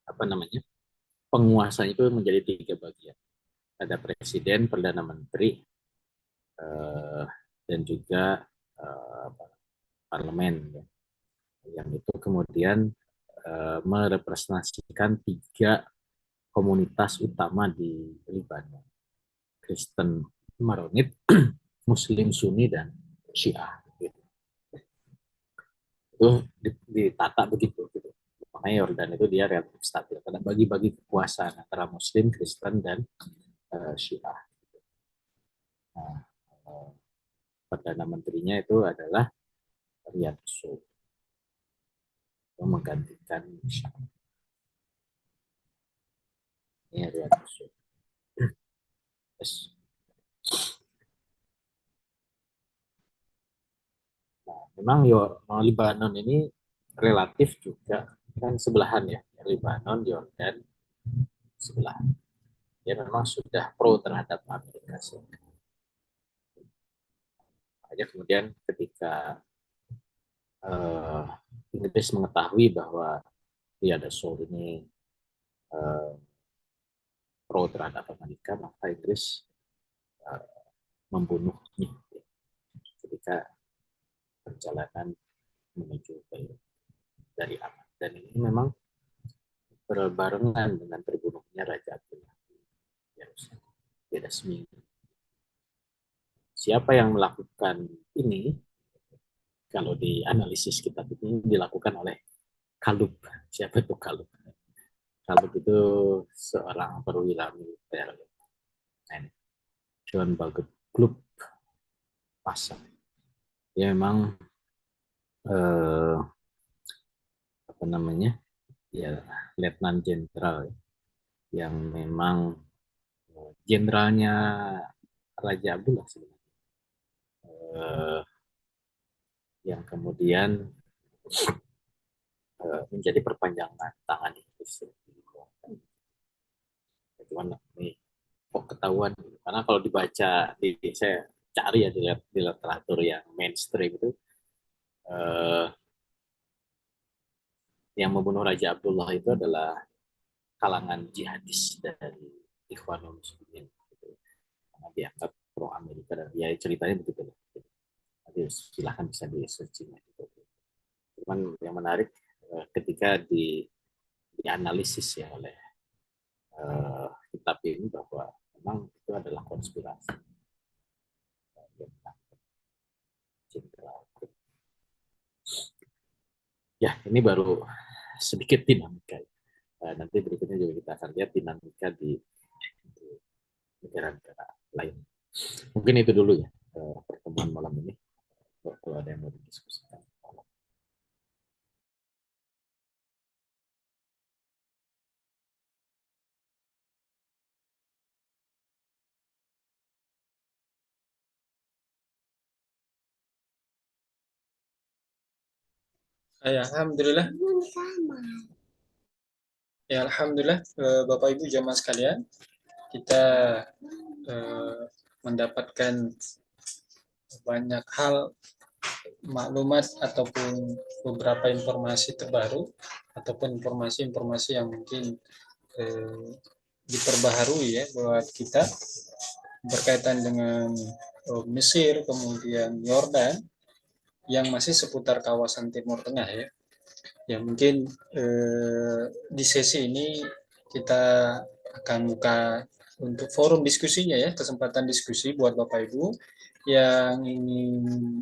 apa namanya penguasanya itu menjadi tiga bagian. Ada presiden, perdana menteri, uh, dan juga uh, parlemen ya. Yang itu kemudian merepresentasikan tiga komunitas utama di Lebanon, Kristen Maronit, Muslim Sunni, dan Syiah. Gitu. Itu ditata begitu. Gitu. Makanya Yordan itu dia relatif stabil karena bagi-bagi kekuasaan antara Muslim, Kristen, dan Syiah. Nah, Perdana Menterinya itu adalah Riyad Soul yang menggantikan Syam. Ini Riyad Soul. Yes. Nah, memang Lebanon ini relatif juga kan sebelahan ya, Lebanon, Yordan sebelahan. Dia memang sudah pro terhadap Amerika Serikat. Hanya kemudian ketika uh, Inggris mengetahui bahwa dia ada Soul ini uh, pro terhadap Amerika, maka Inggris uh, membunuhnya ketika perjalanan menuju ke dari Aman. Dan ini memang berbarengan dengan terbunuhnya Raja Abdullah Yerusalem. Beda seminggu. Siapa yang melakukan ini? Kalau di analisis kitab ini dilakukan oleh Kalub. Siapa itu Kalub? Kalub itu seorang perwira militer. John Bagot Klub Pasar. Dia memang eh, apa namanya? Ya, letnan jenderal yang memang jenderalnya Raja Abdullah sebenarnya. Yang kemudian menjadi perpanjangan tangan Inggris. Cuman ini kok ketahuan, karena kalau dibaca saya cari ya di literatur yang mainstream itu eh, yang membunuh Raja Abdullah itu adalah kalangan jihadis dari Ikhwanul Muslimin gitu. Karena dianggap pro Amerika dan ya ceritanya begitu. Jadi silahkan bisa di searching gitu. Cuman yang menarik ketika dianalisis ya oleh kitab ini bahwa memang itu adalah konspirasi. Ya, ini baru sedikit dinamika. Nanti berikutnya juga kita akan lihat dinamika di negara-negara lain. Mungkin itu dulu ya pertemuan malam ini. Kalau ada yang Ya, Alhamdulillah. Ya, Alhamdulillah, Bapak Ibu jamaah sekalian, kita eh, mendapatkan banyak hal, maklumat ataupun beberapa informasi terbaru ataupun informasi-informasi yang mungkin eh, diperbaharui ya buat kita berkaitan dengan Mesir, kemudian Yordan yang masih seputar kawasan Timur Tengah ya. Ya mungkin di sesi ini kita akan buka untuk forum diskusinya ya, kesempatan diskusi buat Bapak Ibu yang ingin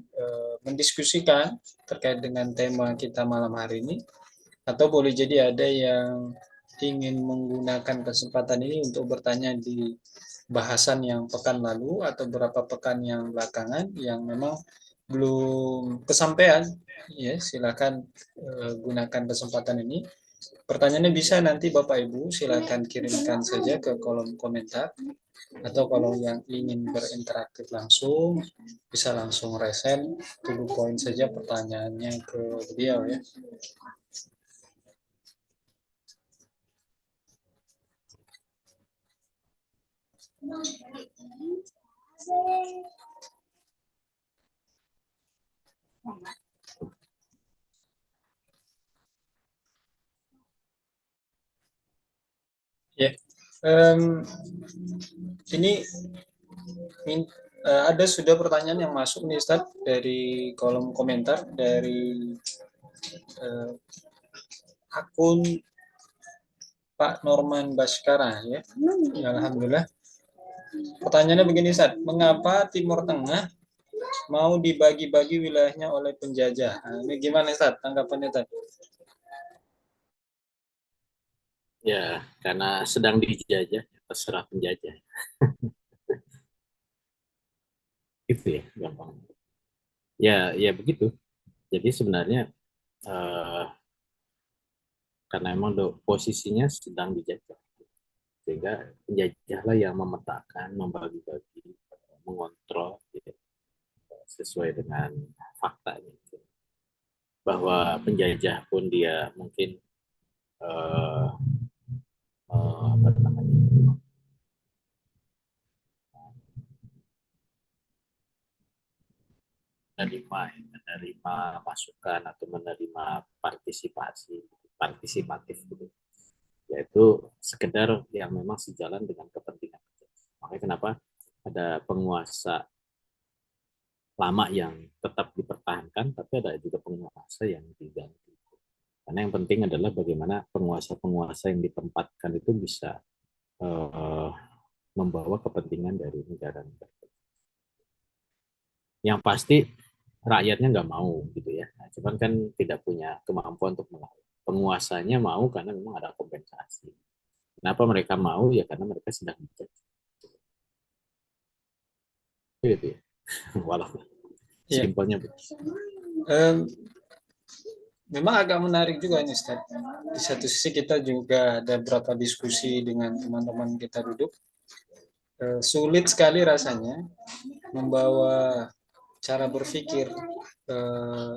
mendiskusikan terkait dengan tema kita malam hari ini, atau boleh jadi ada yang ingin menggunakan kesempatan ini untuk bertanya di bahasan yang pekan lalu atau beberapa pekan yang belakangan yang memang belum kesampaian, ya silakan gunakan kesempatan ini. Pertanyaannya bisa nanti Bapak Ibu silakan kirimkan saja ke kolom komentar, atau kalau yang ingin berinteraktif langsung bisa langsung resen to the point saja pertanyaannya ke beliau ya. Ya, um, ini ada sudah pertanyaan yang masuk nih Ustaz dari kolom komentar dari uh, akun Pak Norman Baskara ya. Ya, Alhamdulillah. Pertanyaannya begini Ustaz, mengapa Timur Tengah mau dibagi-bagi wilayahnya oleh penjajah? Nah, ini gimana Ustaz tanggapannya Ustaz? Ya, karena sedang dijajah, terserah penjajah. Itu ya, gampang. Ya, ya begitu. Jadi sebenarnya eh, karena emang posisinya sedang dijajah, sehingga penjajahlah yang memetakan, membagi-bagi, mengontrol gitu, sesuai dengan faktanya. Gitu. Bahwa penjajah pun dia mungkin eh, apa namanya menerima masukan atau menerima partisipatif gitu, yaitu sekedar yang memang sejalan dengan kepentingan. Makanya kenapa ada penguasa lama yang tetap dipertahankan, tapi ada juga penguasa yang diganti. Karena yang penting adalah bagaimana penguasa-penguasa yang ditempatkan itu bisa uh, membawa kepentingan dari negara-negara. Yang pasti rakyatnya nggak mau gitu ya. Nah, cuman kan tidak punya kemampuan untuk melawan. Penguasanya mau karena memang ada kompensasi. Kenapa mereka mau? Ya karena mereka sedang dijajah. Gitu ya. Walaupun Iya, simpelnya begitu. um, memang agak menarik juga ini Ustaz. Di satu sisi kita juga ada beberapa diskusi dengan teman-teman kita duduk. Sulit sekali rasanya membawa cara berpikir eh,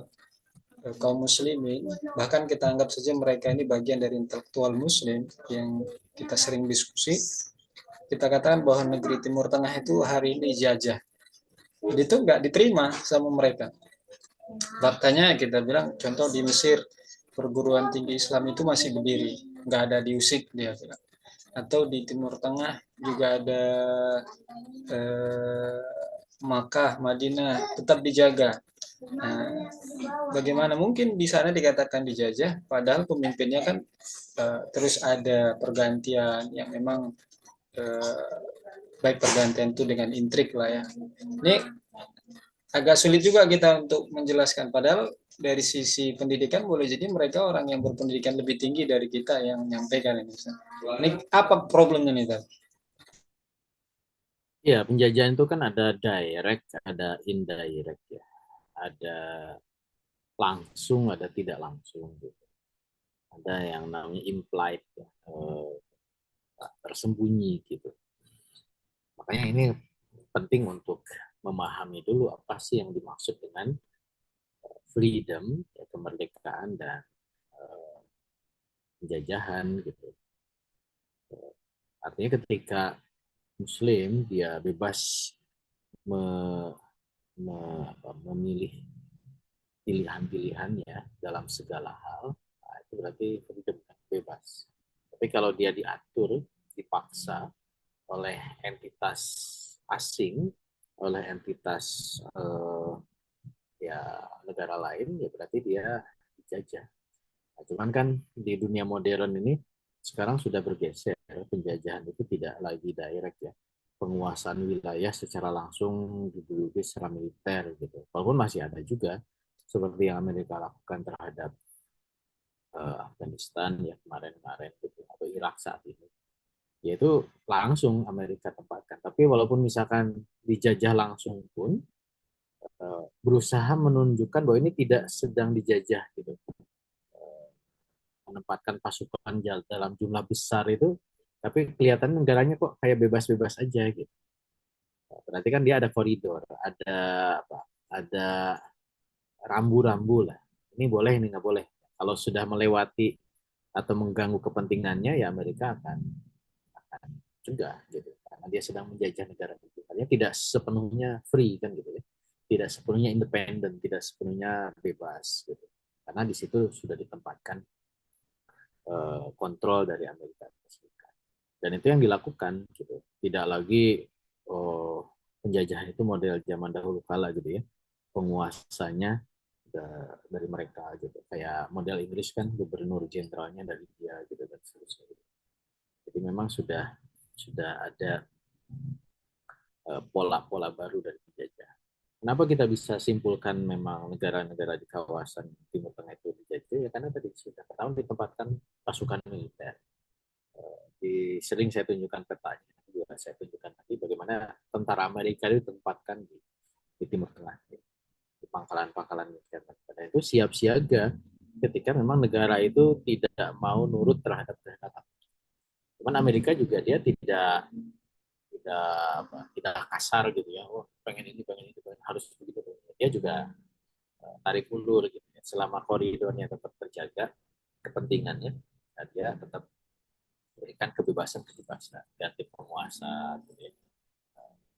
kaum muslimin, bahkan kita anggap saja mereka ini bagian dari intelektual muslim yang kita sering diskusi, kita katakan bahwa negeri Timur Tengah itu hari ini jajah. Jadi itu nggak diterima sama mereka. Faktanya kita bilang contoh di Mesir perguruan tinggi Islam itu masih berdiri, nggak ada diusik dia bilang. Atau di Timur Tengah juga ada eh, Makkah, Madinah tetap dijaga. Nah, bagaimana mungkin di sana dikatakan dijajah, padahal pemimpinnya kan terus ada pergantian yang memang eh, baik pergantian itu dengan intrik lah ya. Ini agak sulit juga kita untuk menjelaskan. Padahal dari sisi pendidikan boleh jadi mereka orang yang berpendidikan lebih tinggi dari kita yang menyampaikan ini. Ini apa problemnya nih, Tad? Ya, penjajahan itu kan ada direct, ada indirect ya. Ada langsung, ada tidak langsung gitu. Ada yang namanya implied ya, tersembunyi gitu. Makanya ini penting untuk memahami dulu apa sih yang dimaksud dengan freedom, ya, kemerdekaan dan uh, penjajahan gitu. Artinya ketika Muslim dia bebas me, memilih pilihan-pilihannya dalam segala hal, nah, itu berarti freedom, bebas. Tapi kalau dia diatur, dipaksa oleh entitas asing, oleh entitas ya negara lain, ya berarti dia dijajah. Nah, cuman kan di dunia modern ini sekarang sudah bergeser, penjajahan itu tidak lagi direct ya, penguasaan wilayah secara langsung diduduki secara militer gitu. Walaupun masih ada juga seperti yang Amerika lakukan terhadap Afghanistan ya kemarin-kemarin gitu, atau Irak saat ini. Yaitu langsung Amerika tempatkan. Tapi walaupun misalkan dijajah langsung pun berusaha menunjukkan bahwa ini tidak sedang dijajah gitu. Menempatkan pasukan dalam jumlah besar itu, tapi kelihatan negaranya kok kayak bebas-bebas aja gitu. Berarti kan dia ada koridor, ada apa? Ada rambu-rambu lah. Ini boleh, ini nggak boleh. Kalau sudah melewati atau mengganggu kepentingannya, ya Amerika akan cegah gitu. Karena dia sedang menjajah negara itu. Artinya tidak sepenuhnya free kan gitu ya. Tidak sepenuhnya independen, tidak sepenuhnya bebas gitu. Karena di situ sudah ditempatkan kontrol dari Amerika Serikat. Dan itu yang dilakukan gitu. Tidak lagi oh, penjajahan itu model zaman dahulu kala gitu ya. Penguasanya dari mereka gitu. Kayak model Inggris kan gubernur jenderalnya dari dia gitu dan seterusnya. Gitu. Jadi memang sudah ada pola-pola baru dari penjajahan. Kenapa kita bisa simpulkan memang negara-negara di kawasan Timur Tengah itu dijajah? Ya karena tadi sudah pertama ditempatkan pasukan militer. Sering saya tunjukkan petanya, juga saya tunjukkan nanti bagaimana tentara Amerika itu ditempatkan di Timur Tengah, di pangkalan-pangkalan militer. Dan itu siap siaga ketika memang negara itu tidak mau nurut terhadap kehendak. Cuman Amerika juga dia tidak tidak kasar gitu ya, oh pengen ini pengen itu pengen, harus begitu, dia juga tarik ulur gitu ya. Selama koridornya tetap terjaga kepentingannya, nah dia tetap berikan kebebasan ganti penguasa gitu ya.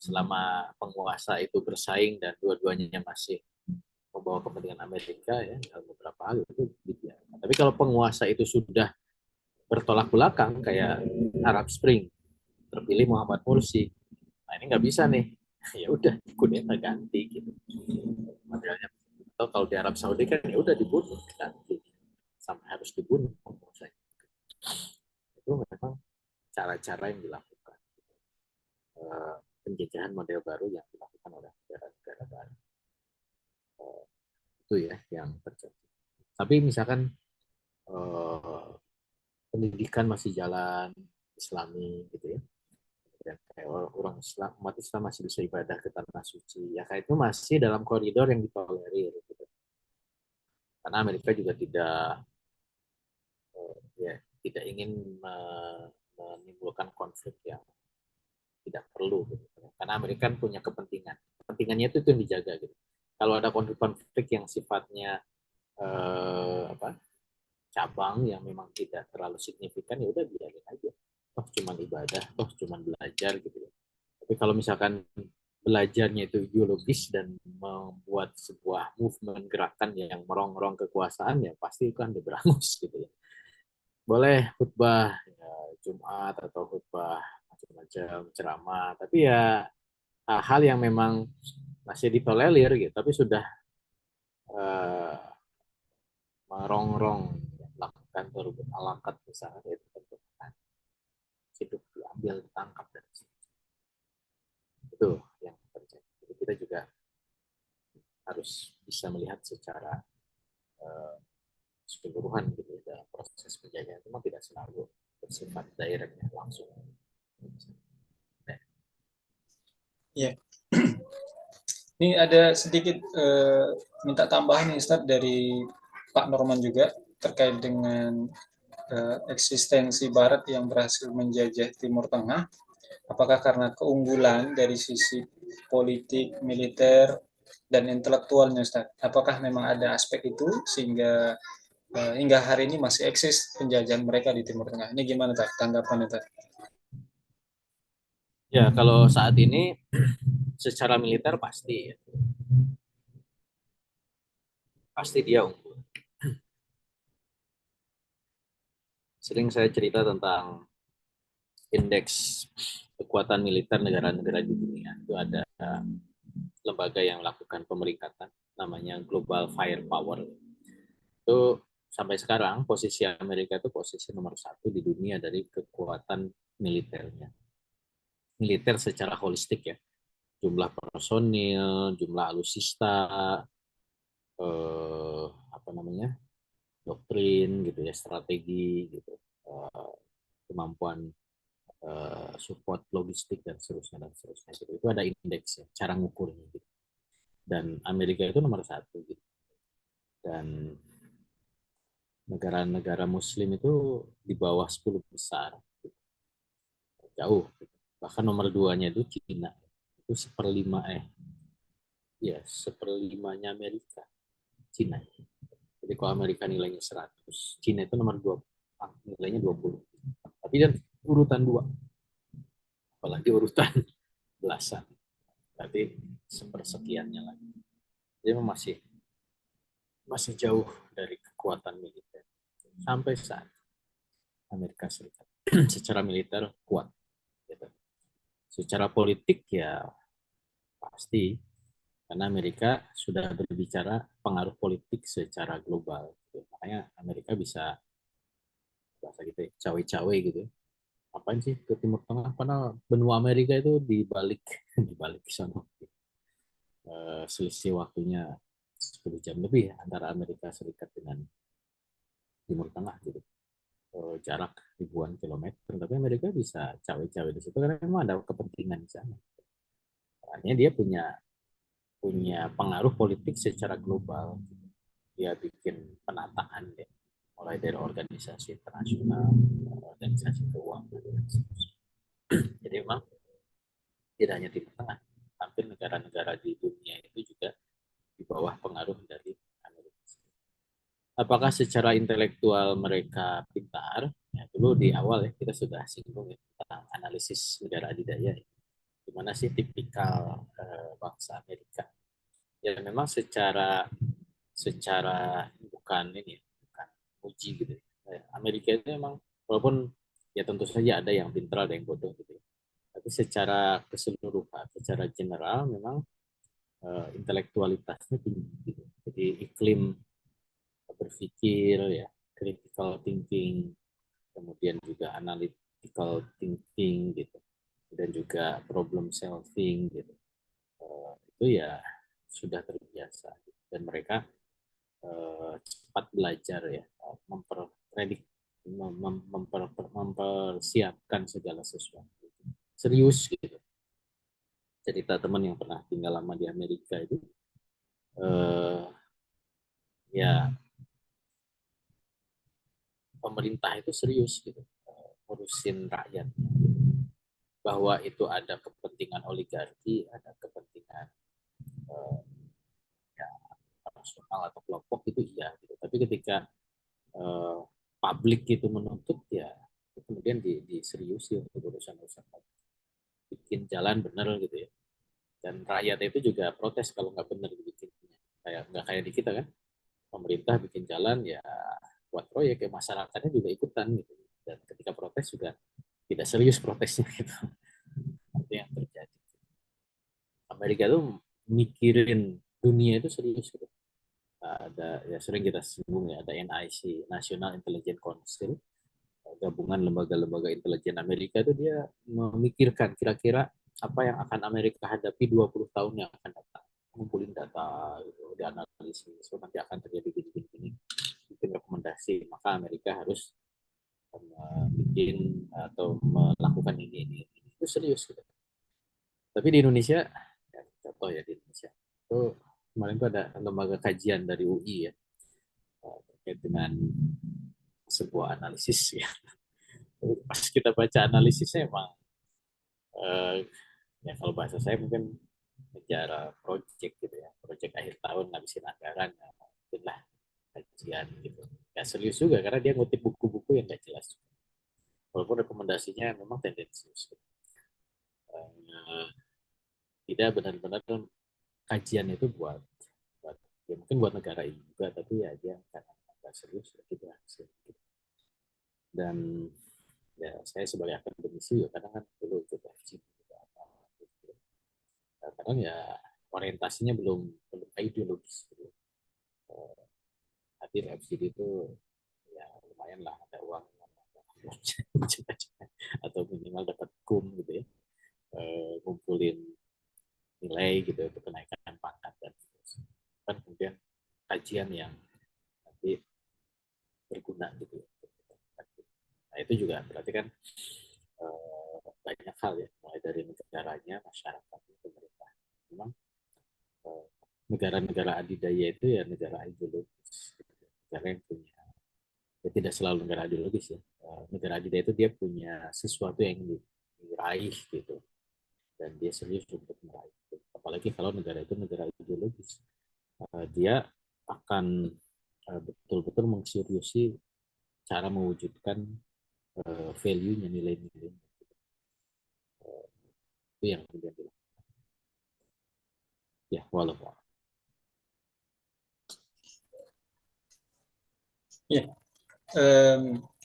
Selama penguasa itu bersaing dan dua-duanya masih membawa kepentingan Amerika ya dalam beberapa hal itu dibiarkan. Tapi kalau penguasa itu sudah bertolak belakang kayak Arab Spring, terpilih Muhammad Mursi, nah ini nggak bisa nih, ya udah kudeta ganti gitu modelnya. Atau kalau di Arab Saudi kan ya udah dibunuh ganti, sampai harus dibunuh penguasa. Itu memang cara-cara yang dilakukan, penjajahan model baru yang dilakukan oleh negara-negara baru. Itu ya yang terjadi. Tapi misalkan pendidikan masih jalan Islami gitu ya, dan kayak orang Islam, umat Islam masih bisa ibadah ke tanah suci, ya kayak itu masih dalam koridor yang ditolerir gitu. Karena Amerika juga ya, tidak ingin menimbulkan konflik yang tidak perlu gitu. Karena Amerika punya kepentingannya itu yang dijaga gitu. Kalau ada konflik-konflik yang sifatnya apa, cabang yang memang tidak terlalu signifikan, ya udah biarin aja, toh cuma ibadah, toh cuma belajar gitu ya. Tapi kalau misalkan belajarnya itu ideologis dan membuat sebuah movement gerakan yang merongrong kekuasaan, ya pasti itu kan berangus gitu ya. Boleh khutbah ya, Jumat atau khutbah macam-macam ceramah, tapi ya hal yang memang masih ditolerir gitu, tapi sudah uh, merongrong melakukan turun alangkat misalnya, itu tentu akan hidup diambil, ditangkap dan itu yang terjadi. Jadi kita juga harus bisa melihat secara uh, keseluruhan gitu dalam proses penjajahan, memang tidak selalu bersifat direct langsung. Ya, ini ada sedikit minta tambahan nih Ustadz dari Pak Norman juga terkait dengan eksistensi Barat yang berhasil menjajah Timur Tengah. Apakah karena keunggulan dari sisi politik, militer, dan intelektualnya, Ustaz. Apakah memang ada aspek itu sehingga hingga hari ini masih eksis penjajahan mereka di Timur Tengah? Ini gimana, Ustaz, tanggapannya, Ustaz? Ya, kalau saat ini secara militer pasti ya, pasti dia unggul. Sering saya cerita tentang indeks kekuatan militer negara-negara di dunia. Itu ada lembaga yang melakukan pemeringkatan, namanya Global Firepower. Itu sampai sekarang posisi Amerika itu posisi nomor 1 di dunia dari kekuatan militernya. Militer secara holistik ya, jumlah personil, jumlah alutsista, apa namanya, doktrin gitu ya, strategi gitu, kemampuan support logistik dan seterusnya dan seterusnya. Gitu. Itu ada indeksnya, cara ngukurnya gitu. Dan Amerika itu nomor 1 gitu. Dan negara-negara Muslim itu di bawah 10 besar, gitu. Jauh. Gitu. Bahkan nomor 2-nya itu Cina, itu seperlima ya seperlimanya Amerika, Cina. Jadi kalau Amerika nilainya 100, Cina itu nomor 2, nilainya 20. Tapi dan urutan 2, apalagi urutan belasan. Tapi sepersekiannya lagi. Jadi masih masih jauh dari kekuatan militer. Sampai saat Amerika Serikat secara militer kuat. Gitu. Secara politik ya pasti, karena Amerika sudah berbicara pengaruh politik secara global. Gitu. Makanya Amerika bisa bahasa gitu ya, cawe-cawe gitu. Apain sih ke Timur Tengah? Karena benua Amerika itu dibalik dibalik sana. Selisih waktunya 10 jam lebih ya, antara Amerika Serikat dengan Timur Tengah gitu. Jarak ribuan kilometer, tapi Amerika bisa cawe-cawe di situ karena memang ada kepentingan di sana. Artinya dia punya punya pengaruh politik secara global. Dia bikin penataan ya, mulai dari organisasi internasional, organisasi keuangan, dan seterusnya. Jadi memang tidak hanya Timur Tengah, hampir negara-negara di dunia itu juga di bawah pengaruh dari Amerika. Apakah secara intelektual mereka pintar? Ya, dulu di awal ya kita sudah singgung ya, tentang analisis negara adidaya. Ya. Gimana sih tipikal bangsa Amerika? Ya memang secara secara bukan ini, bukan uji gitu. Ya. Amerika itu memang walaupun ya tentu saja ada yang pintar, ada yang bodoh gitu. Ya. Tapi secara keseluruhan, secara general memang intelektualitasnya tinggi gitu. Jadi iklim berpikir ya, critical thinking, kemudian juga analytical thinking gitu, dan juga problem solving gitu. Itu ya sudah terbiasa dan mereka cepat belajar ya, memperpredik, mempersiapkan segala sesuatu. Serius gitu. Cerita teman yang pernah tinggal lama di Amerika itu, ya pemerintah itu serius gitu, ngurusin rakyat, bahwa itu ada kepentingan oligarki, ada kepentingan eh, ya, nasional atau kelompok itu iya gitu. Tapi ketika eh, publik itu menuntut ya kemudian diseriusi untuk urusan-urusan bikin jalan bener gitu ya. Dan rakyat itu juga protes kalau nggak bener dibikinnya. Kayak nggak kayak di kita kan, pemerintah bikin jalan ya buat proyek ya masyarakatnya juga ikutan gitu. Dan ketika protes juga tidak serius protesnya gitu. Itu yang terjadi. Amerika tuh mikirin dunia itu serius gitu. Ada ya sering kita singgung ya, ada NIC, National Intelligence Council, gabungan lembaga-lembaga intelijen Amerika itu dia memikirkan kira-kira apa yang akan Amerika hadapi 20 tahun yang akan datang. Ngumpulin data, gitu, dianalisis, so, nanti akan terjadi gini-gini, bikin rekomendasi, maka Amerika harus bikin atau melakukan ini. Itu serius gitu. Tapi di Indonesia, ya, contoh ya di Indonesia, itu kemarin itu ada lembaga kajian dari UI ya, terkait dengan sebuah analisis ya. Pas kita baca analisisnya emang, eh, ya kalau bahasa saya mungkin ngejar project gitu ya, project akhir tahun ngabisin anggaran, nah, itulah kajian gitu. Ya serius juga karena dia ngutip buku-buku yang nggak jelas. Walaupun rekomendasinya memang tendensius. Eh, Tidak benar-benar kajian itu buat ya mungkin buat negara ini juga, tapi ya dia karena nggak serius ya gitu hasil. Dan ya saya sebagai akademisi ya kadang kan dulu ikut FGD juga apa gitu. Nah, kadang ya orientasinya belum belum ideologis gitu. Hadir FGD itu ya lumayan lah ada uang atau minimal dapat gitu ya, ngumpulin nilai gitu untuk kenaikan pangkat dan kan kemudian kajian yang nanti berguna gitu. Nah itu juga berarti kan banyak hal ya, mulai dari negaranya, masyarakat, pemerintah. Memang eh, negara-negara adidaya itu ya negara ideologis, negara yang punya, ya tidak selalu negara ideologis ya. Negara adidaya itu dia punya sesuatu yang diraih gitu, dan dia serius untuk meraih. Apalagi kalau negara itu negara ideologis, dia akan betul-betul mengseriusi cara mewujudkan value-nya, nilai-nilai itu yang kemudian dilakukan. Ya, walaupun. Ya,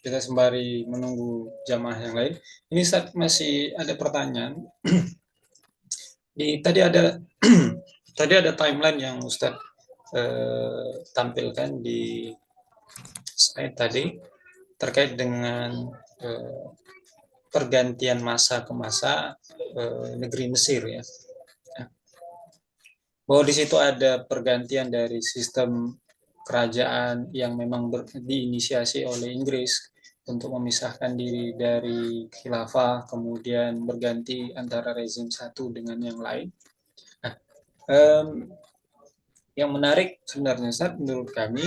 kita sembari menunggu jamaah yang lain. Ini saat masih ada pertanyaan. Tadi ada tadi ada timeline yang Ustadz tampilkan di slide tadi terkait dengan eh, pergantian masa ke masa negeri Mesir ya. Bahwa di situ ada pergantian dari sistem kerajaan yang memang diinisiasi oleh Inggris untuk memisahkan diri dari khilafah, kemudian berganti antara rezim satu dengan yang lain. Nah, yang menarik sebenarnya Ustaz, menurut kami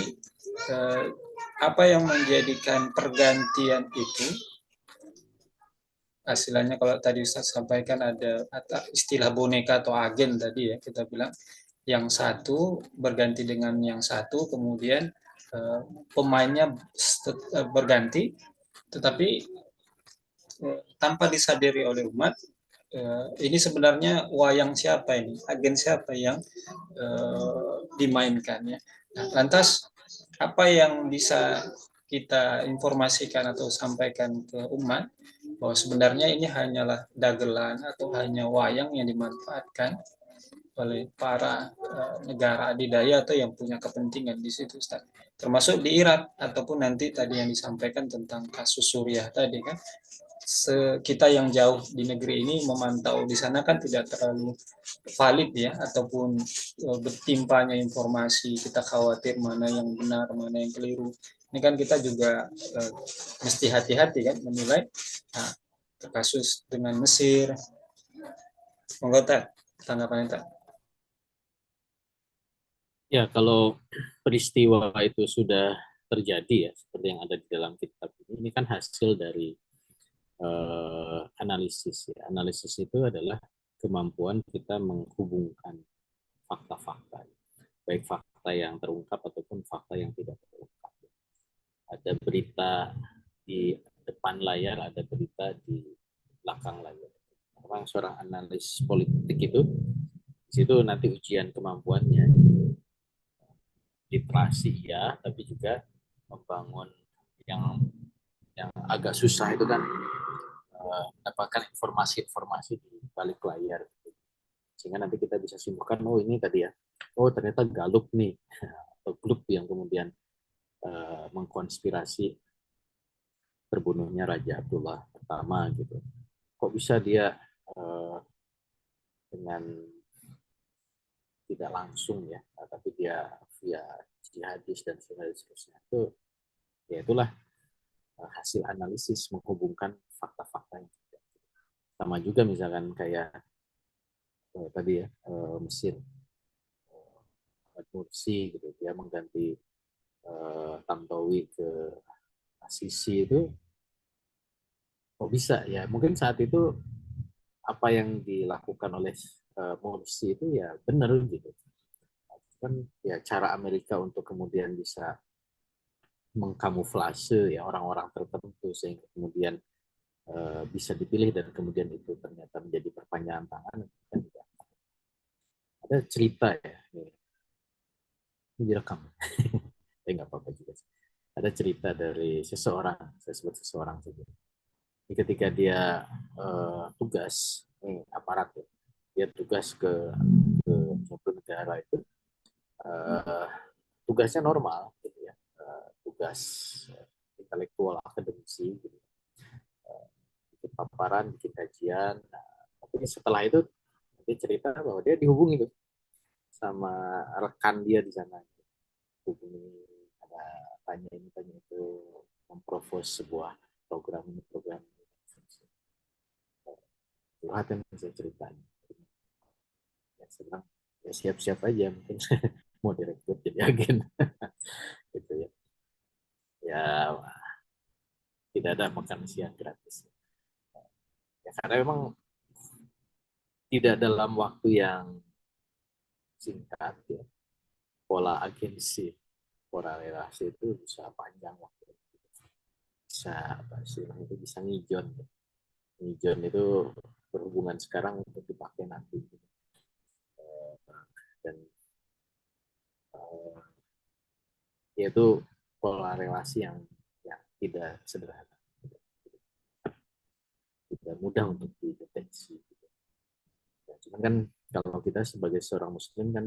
apa yang menjadikan pergantian itu hasilnya kalau tadi Ustaz sampaikan ada istilah boneka atau agen tadi ya kita bilang yang satu berganti dengan yang satu kemudian pemainnya berganti tetapi tanpa disadari oleh umat ini sebenarnya wayang siapa ini agen siapa yang dimainkan ya. Nah, lantas apa yang bisa kita informasikan atau sampaikan ke umat bahwa sebenarnya ini hanyalah dagelan atau hanya wayang yang dimanfaatkan oleh para negara adidaya atau yang punya kepentingan di situ Ustaz. Termasuk di Irak ataupun nanti tadi yang disampaikan tentang kasus Suriah tadi kan kita yang jauh di negeri ini memantau di sana kan tidak terlalu valid ya ataupun bertimpanya informasi kita khawatir mana yang benar mana yang keliru ini kan kita juga mesti hati-hati kan menilai nah, kasus dengan Mesir monggo tak tanggapan tak. Ya, kalau peristiwa itu sudah terjadi ya, seperti yang ada di dalam kitab ini kan hasil dari analisis. Ya. Analisis itu adalah kemampuan kita menghubungkan fakta-fakta, baik fakta yang terungkap ataupun fakta yang tidak terungkap. Ada berita di depan layar, ada berita di belakang layar. Memang seorang analis politik itu, di situ nanti ujian kemampuannya literasi ya, tapi juga membangun yang agak susah itu kan mendapatkan informasi-informasi di balik layar sehingga nanti kita bisa simpulkan oh ini tadi ya oh ternyata Galup nih atau grup yang kemudian mengkonspirasi terbunuhnya Raja Abdullah pertama gitu kok bisa dia dengan tidak langsung ya tapi dia via jihadis dan seterusnya itu ya itulah hasil analisis menghubungkan fakta-fakta yang tidak. Sama juga misalkan kayak tadi ya Mesir Mursi gitu dia mengganti Tantowi ke Sisi itu kok bisa ya mungkin saat itu apa yang dilakukan oleh Morsi itu ya benar gitu. Kan ya cara Amerika untuk kemudian bisa mengkamuflase ya orang-orang tertentu sehingga kemudian bisa dipilih dan kemudian itu ternyata menjadi perpanjangan tangan. Kan ada cerita ya, ini direkam. Nggak apa-apa juga sih. Ada cerita dari seseorang, saya sebut seseorang saja. Ketika dia tugas, aparat ya, dia tugas ke suatu negara itu, uh, tugasnya normal, gitu ya, tugas intelektual akademisi, gitu. Bikin paparan, bikin kajian. Nah, tapi setelah itu dia cerita bahwa dia dihubungi tuh sama rekan dia di sana, hubungi, ada tanya itu, mempropos sebuah program ini. Curhat yang saya ceritain, ya senang, ya siap-siap aja mungkin mau direkrut jadi agen. Gitu ya, ya tidak ada makan siang gratis ya, karena memang tidak dalam waktu yang singkat ya, pola agensi, pola relasi itu bisa panjang waktu, bisa apa sih itu, bisa ngijon ya. Ngijon itu berhubungan sekarang untuk dipakai nanti, dan uh, yaitu pola relasi yang tidak sederhana, tidak mudah untuk dideteksi gitu. Ya, cuman kan kalau kita sebagai seorang muslim kan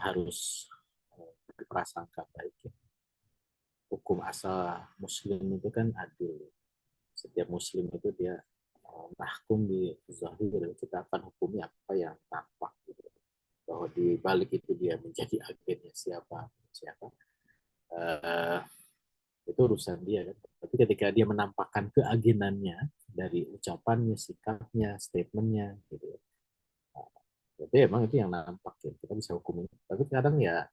harus berprasangka baik ya. Hukum asal muslim itu kan adil. Setiap muslim itu dia mahkum di zahir, kita akan hukumi apa yang tampak gitu. Bahwa di balik itu dia menjadi agennya siapa uh, itu urusan dia kan. Tapi ketika dia menampakkan keagenannya dari ucapannya, sikapnya, statementnya gitu ya, jadi emang itu yang nampak ya, kita bisa hukumin. Tapi kadang ya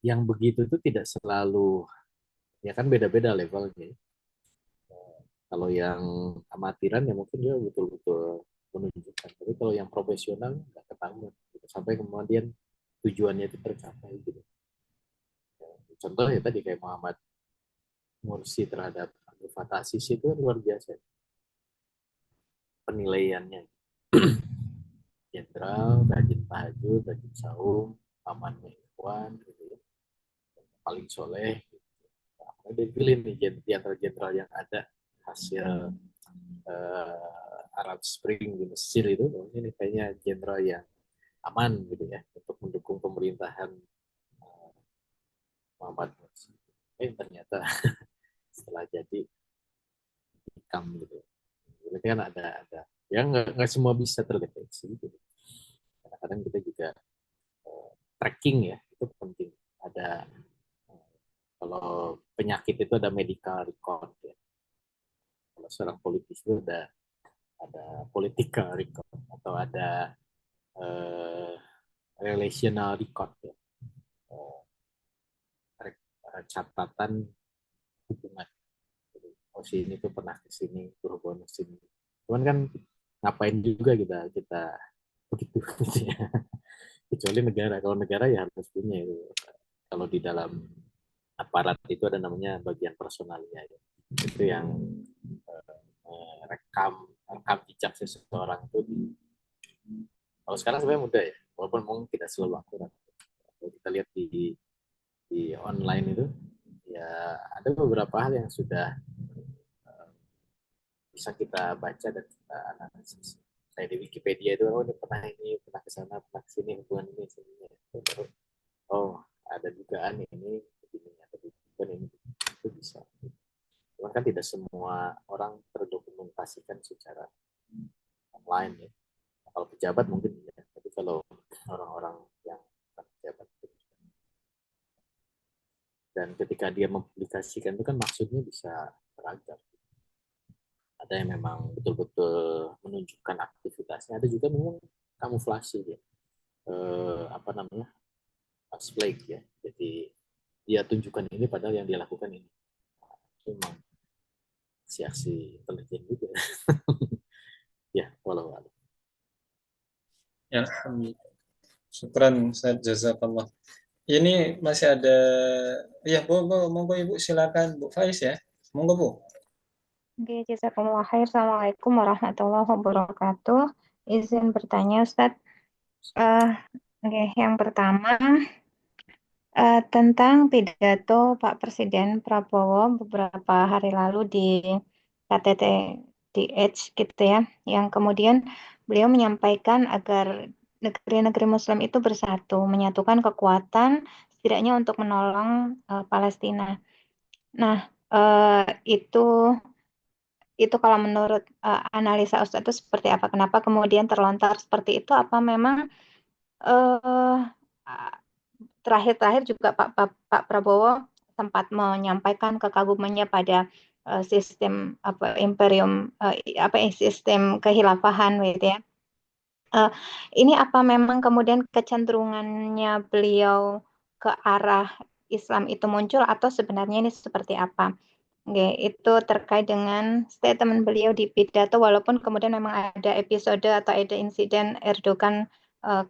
yang begitu itu tidak selalu, ya kan beda-beda levelnya. Kalau yang amatiran ya mungkin dia betul-betul menunjukkan. Tapi kalau yang profesional nggak ketahuan gitu. Sampai kemudian tujuannya itu tercapai gitu. Contoh ya tadi kayak Muhammad Mursi terhadap Abdul Fattah Sisi itu luar biasa penilaiannya. Jenderal, rajin tahajud, rajin saum, pamannya Ikhwan, gitu ya, paling soleh. Gitu. Nah, dia pilih nih jenderal-jenderal yang ada hasil Arab Spring di Mesir itu, ini kayaknya jenderal yang aman gitu ya untuk mendukung pemerintahan Muhammad Mursi. Ternyata setelah jadi hikam gitu. Berarti kan ada ya nggak semua bisa terdeteksi gitu. Kadang-kadang kita juga tracking ya itu penting. Ada kalau penyakit itu ada medical record ya. Kalau seorang politis itu ada political record atau ada uh, relational record ya. Uh, catatan hubungan. Oh si ini tuh pernah ke sini, berhubungan ke sini. Cuman kan ngapain juga kita begitu gitu ya. Kecuali negara. Kalau negara ya harus punya itu. Kalau di dalam aparat itu ada namanya bagian personalnya ya. Itu yang rekam rekam jejak seseorang itu kalau sekarang sebenarnya mudah ya, walaupun mungkin tidak selalu akurat. Kalau kita lihat di online itu ya ada beberapa hal yang sudah bisa kita baca dan kita analisis. Kayak di Wikipedia itu, oh ini pernah ke sana, pernah ke sini, hubungan ini, sini. Oh, ada dugaan ini, begini, ada dugaan ini, itu bisa. Cuman kan tidak semua orang terdokumentasikan secara online ya. Kalau pejabat mungkin ya, tapi kalau orang-orang yang bukan pejabat dan ketika dia mempublikasikan itu kan maksudnya bisa beragam. Ada yang memang betul-betul menunjukkan aktivitasnya, ada juga memang kamuflase ya, apa namanya, flake ya, jadi dia tunjukkan ini padahal yang dia lakukan ini. Itu memang aksi-aksi intelijen juga. Ya, walau alam. Ya, alhamdulillah. Syukran, Ustaz. Jazakallah. Ini masih ada, ya, monggo Ibu, silakan Bu Faiz ya. Monggo Bu. Oke, jazakumullah khair. Assalamualaikum warahmatullahi wabarakatuh. Izin bertanya, Ustadz. Eh, oke, yang pertama tentang pidato Pak Presiden Prabowo beberapa hari lalu di KTT di Edge gitu ya, yang kemudian beliau menyampaikan agar negeri-negeri Muslim itu bersatu, menyatukan kekuatan setidaknya untuk menolong Palestina. Nah, eh, itu kalau menurut analisa Ustadz itu seperti apa? Kenapa kemudian terlontar seperti itu? Apa memang eh, terakhir-terakhir juga Pak Prabowo sempat menyampaikan kekagumannya pada sistem apa imperium sistem kehilafahan gitu ya. Eh, ini apa memang kemudian kecenderungannya beliau ke arah Islam itu muncul atau sebenarnya ini seperti apa? Oke, itu terkait dengan statement beliau di pidato, walaupun kemudian memang ada episode atau ada insiden Erdogan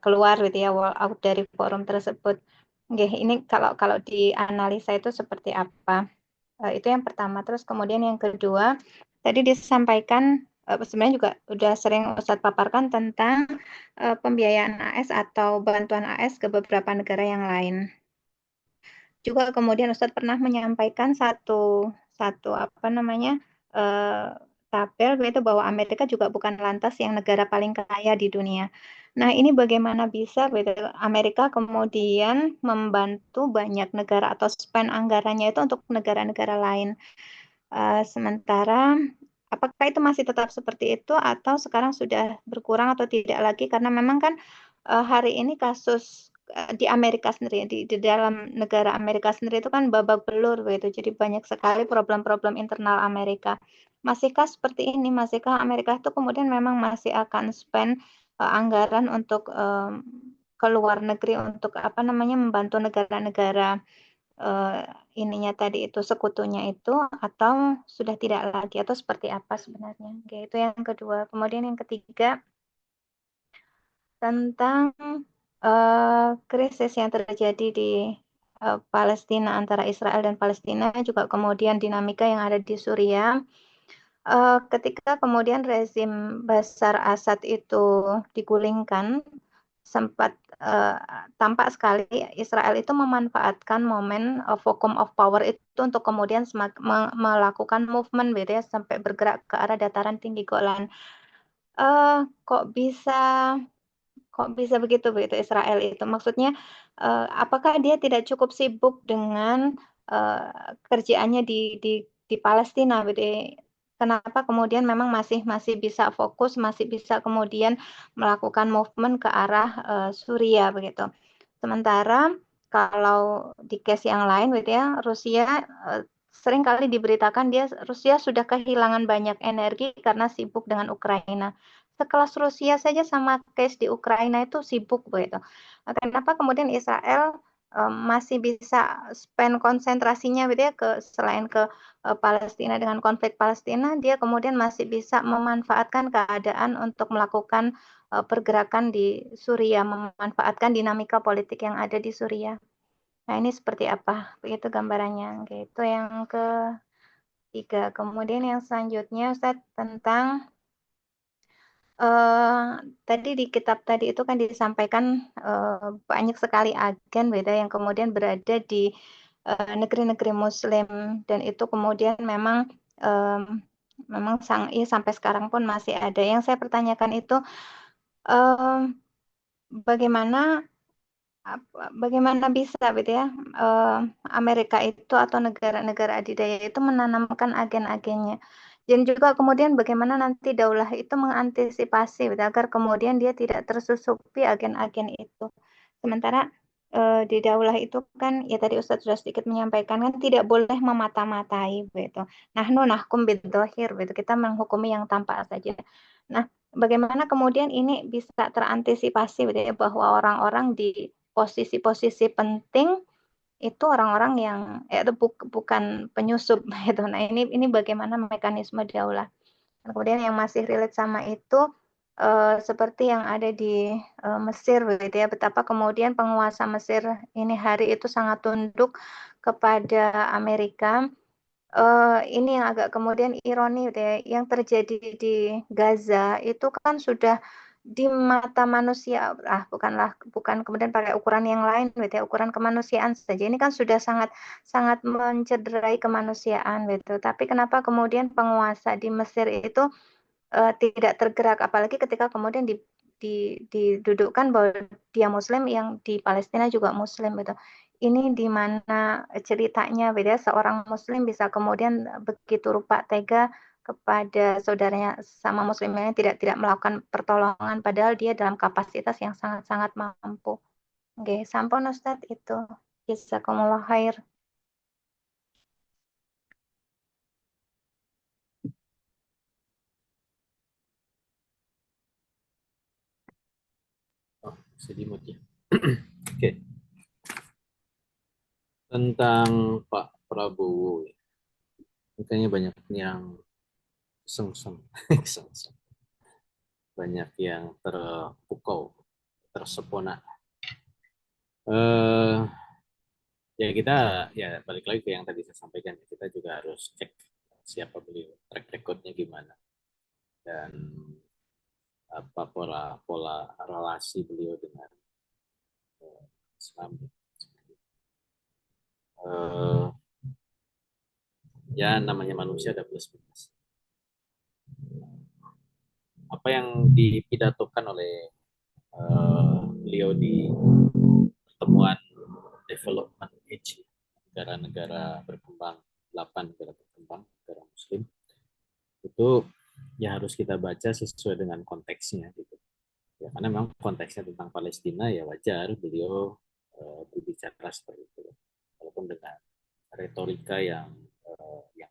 keluar gitu ya, wall out dari forum tersebut. Oke, ini kalau kalau dianalisa itu seperti apa? Itu yang pertama. Terus kemudian yang kedua, tadi disampaikan sebenarnya juga udah sering Ustadz paparkan tentang pembiayaan AS atau bantuan AS ke beberapa negara yang lain. Juga kemudian Ustadz pernah menyampaikan satu satu apa namanya eh, tabel yaitu bahwa Amerika juga bukan lantas yang negara paling kaya di dunia. Nah, ini bagaimana bisa gitu, Amerika kemudian membantu banyak negara atau spend anggarannya itu untuk negara-negara lain. Sementara apakah itu masih tetap seperti itu atau sekarang sudah berkurang atau tidak lagi? Karena memang kan hari ini kasus di Amerika sendiri, di dalam negara Amerika sendiri itu kan babak belur begitu. Jadi banyak sekali problem-problem internal Amerika. Masihkah seperti ini? Masihkah Amerika itu kemudian memang masih akan spend anggaran untuk ke luar negeri untuk apa namanya membantu negara-negara eh, ininya tadi itu sekutunya itu atau sudah tidak lagi atau seperti apa sebenarnya? Oke, itu yang kedua. Kemudian yang ketiga tentang krisis yang terjadi di Palestina antara Israel dan Palestina juga kemudian dinamika yang ada di Suriah. Ketika kemudian rezim Bashar Assad itu digulingkan, sempat tampak sekali Israel itu memanfaatkan momen vacuum of power itu untuk kemudian melakukan movement gitu ya sampai bergerak ke arah dataran tinggi Golan. Eh, kok bisa Kok bisa begitu begitu Israel itu? Maksudnya, apakah dia tidak cukup sibuk dengan, kerjaannya di Palestina gitu ya? Kenapa kemudian memang masih masih bisa fokus, masih bisa kemudian melakukan movement ke arah, Suriah begitu. Sementara kalau di case yang lain gitu ya, Rusia, sering kali diberitakan Rusia sudah kehilangan banyak energi karena sibuk dengan Ukraina. Sekelas Rusia saja sama case di Ukraina itu sibuk begitu. Kenapa kemudian Israel masih bisa spend konsentrasinya gitu ya ke selain ke Palestina dengan konflik Palestina, dia kemudian masih bisa memanfaatkan keadaan untuk melakukan pergerakan di Suriah, memanfaatkan dinamika politik yang ada di Suriah. Nah, ini seperti apa? Begitu gambarannya. Oke, itu yang ketiga. Kemudian yang selanjutnya Ustaz tentang tadi di kitab tadi itu kan disampaikan banyak sekali agen beda yang kemudian berada di negeri-negeri Muslim dan itu kemudian memang sampai sekarang pun masih ada. Yang saya pertanyakan itu em, bagaimana bagaimana bisa gitu ya Amerika itu atau negara-negara adidaya itu menanamkan agen-agennya dan juga kemudian bagaimana nanti daulah itu mengantisipasi gitu, agar kemudian dia tidak tersusupi agen-agen itu. Sementara di daulah itu kan ya tadi Ustadz sudah sedikit menyampaikan kan tidak boleh memata-matai gitu. Nahnu nahkum bidzohir gitu. Kita menghukumi yang tampak saja. Nah, bagaimana kemudian ini bisa terantisipasi gitu ya bahwa orang-orang di posisi-posisi penting itu orang-orang yang itu bukan penyusup gitu. Nah, ini bagaimana mekanisme daulah. Dan kemudian yang masih relate sama itu seperti yang ada di Mesir begitu ya, betapa kemudian penguasa Mesir ini hari itu sangat tunduk kepada Amerika. Ini yang agak kemudian ironi gitu ya, yang terjadi di Gaza itu kan sudah di mata manusia, bukan kemudian pakai ukuran yang lain gitu ya, ukuran kemanusiaan saja. Ini kan sudah sangat sangat mencederai kemanusiaan gitu. Tapi kenapa kemudian penguasa di Mesir itu tidak tergerak, apalagi ketika kemudian didudukkan bahwa dia muslim, yang di Palestina juga muslim gitu. Ini di mana ceritanya beda, seorang muslim bisa kemudian begitu rupa tega kepada saudaranya sama muslim yang tidak melakukan pertolongan padahal dia dalam kapasitas yang sangat-sangat mampu. Oke, sampun Ustadz itu. Jazakumullah khair. Oh, sedih ya. Oke. Tentang Pak Prabowo, makanya banyak yang sengsem, sengsem. Banyak yang terpukau, tersepona. Eh, ya kita ya balik lagi ke yang tadi saya sampaikan, kita juga harus cek siapa beliau, track recordnya gimana, dan apa pola pola relasi beliau dengan Islam. Eh, ya namanya manusia ada plus minus. Apa yang dipidatokan oleh beliau di pertemuan development age negara-negara berkembang, 8 negara berkembang, negara muslim, itu ya harus kita baca sesuai dengan konteksnya gitu. Ya, karena memang konteksnya tentang Palestina, ya wajar beliau berbicara seperti itu, walaupun dengan retorika yang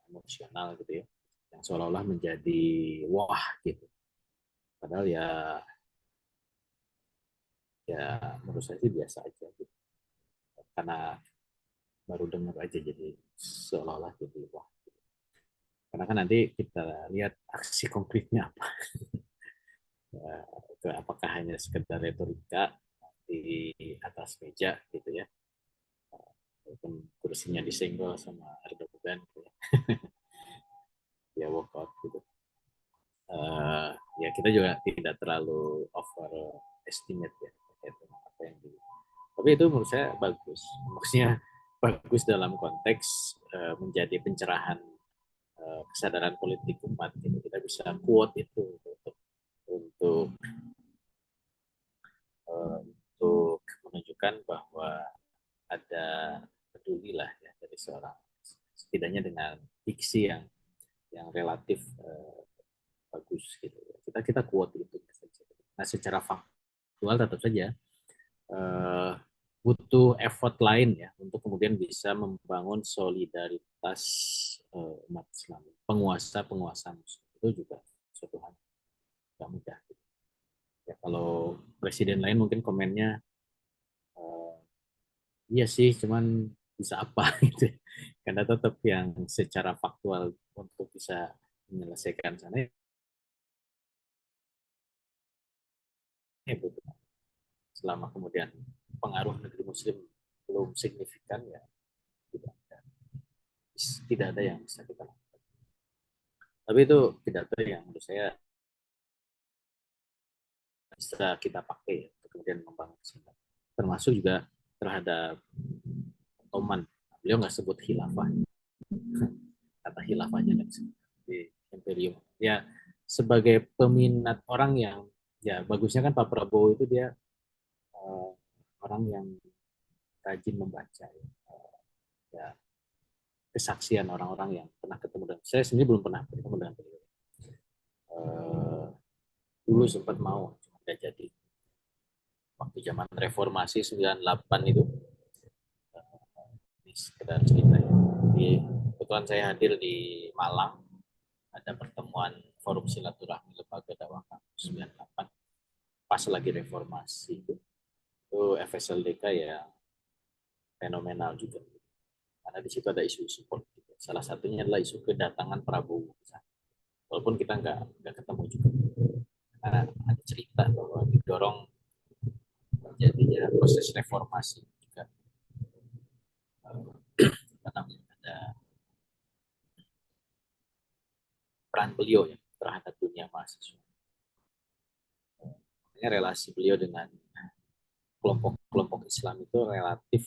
emosional gitu ya, yang seolah-olah menjadi wah gitu. Padahal ya menurut saya sih biasa aja gitu. Karena baru dengar aja jadi seolah-olah jadi wah. Karena kan nanti kita lihat aksi konkretnya apa. Ya, itu apakah hanya sekedar retorika di atas meja gitu ya, walaupun kursinya disenggol sama Erdogan gitu ya walkout gitu. Ya kita juga tidak terlalu overestimate ya terkait dengan apa yang di, tapi itu menurut saya bagus, maksudnya bagus dalam konteks menjadi pencerahan kesadaran politik umat gitu. Kita bisa quote itu untuk untuk menunjukkan bahwa ada peduli lah ya dari seorang, setidaknya dengan diksi yang relatif bagus gitu. Kita quote itu saja. Nah secara faktual tetap saja uh, butuh effort lain ya untuk kemudian bisa membangun solidaritas umat Islam, penguasa muslim itu juga suatu hal tidak mudah. Ya, kalau presiden lain mungkin komennya uh, iya sih, cuman bisa apa gitu. Karena tetap yang secara faktual untuk bisa menyelesaikan sana ya butuh. Selama kemudian pengaruh negeri muslim belum signifikan ya tidak ada, tidak ada yang bisa kita lakukan. Tapi itu pidato yang menurut saya bisa kita pakai ya, untuk kemudian membangun kesadaran. Termasuk juga terhadap Ottoman. Beliau nggak sebut khilafah, kata khilafahnya nggak disebut di imperium. Ya sebagai peminat orang yang ya bagusnya kan Pak Prabowo itu dia uh, orang yang rajin membaca ya. Ya kesaksian orang-orang yang pernah ketemu dengan saya sendiri belum pernah ketemu dengan beliau. Dulu sempat mau cuma tidak jadi waktu zaman reformasi 98 itu, ini sekedar cerita ya. Jadi kebetulan saya hadir di Malang, ada pertemuan forum silaturahmi lembaga dakwah kampus 98 pas lagi reformasi itu FSLDK ya fenomenal juga karena di situ ada isu-isu politik, salah satunya adalah isu kedatangan Prabowo. walaupun kita nggak ketemu juga. Karena ada cerita bahwa didorong terjadinya proses reformasi juga, ada peran beliau ya terhadap dunia mahasiswa. Relasi beliau dengan kelompok-kelompok Islam itu relatif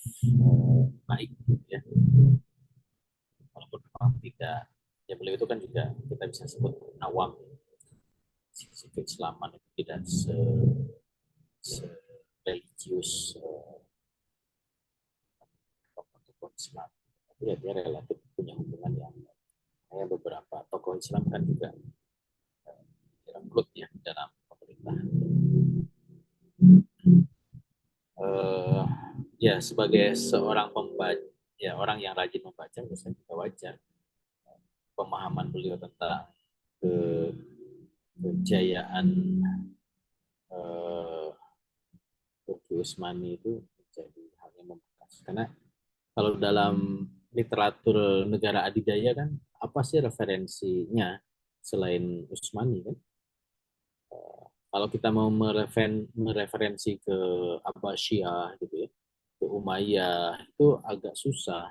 baik ya, walaupun memang tidak, ya beliau itu kan juga kita bisa sebut awam, sisi keislaman itu tidak se religius tokoh Islam, tapi ya dia relatif punya hubungan yang kayak beberapa tokoh Islam kan juga direnggut ya dalam pemerintahan. Ya sebagai seorang pembaca, ya orang yang rajin membaca, bisa juga wajar pemahaman beliau tentang kejayaan Turki Utsmani itu menjadi hal yang membekas. Karena kalau dalam literatur negara adidaya kan apa sih referensinya selain Utsmani kan? Kalau kita mau mereferensi ke Abbasiyah gitu ya, ke Umayyah itu agak susah.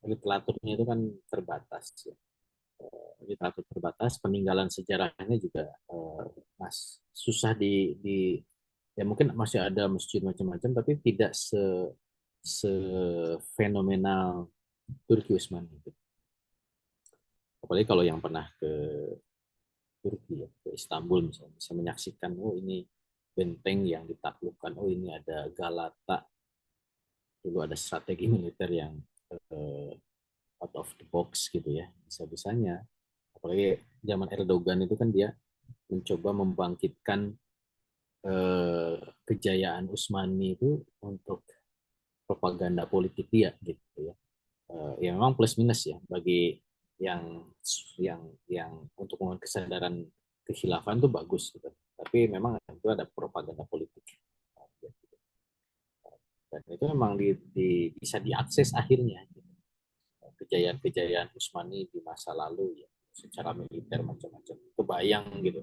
Literaturnya itu kan terbatas ya. Literatur terbatas, peninggalan sejarahnya juga susah di ya mungkin masih ada masjid macam-macam tapi tidak fenomenal Turki Utsmani itu. Apalagi kalau yang pernah ke Turki ya, ke Istanbul misalnya, bisa menyaksikan oh ini benteng yang ditaklukkan, oh ini ada Galata, dulu ada strategi militer yang out of the box gitu ya, bisa-bisanya. Apalagi zaman Erdogan itu kan dia mencoba membangkitkan kejayaan Utsmani itu untuk propaganda politik dia gitu ya. Ya memang plus minus ya bagi yang untuk membangun kesadaran kekhilafan itu bagus gitu. Tapi memang itu ada propaganda politik. Dan itu memang bisa diakses akhirnya gitu. Kejayaan-kejayaan Utsmani di masa lalu ya secara militer macam-macam. Kebayang gitu.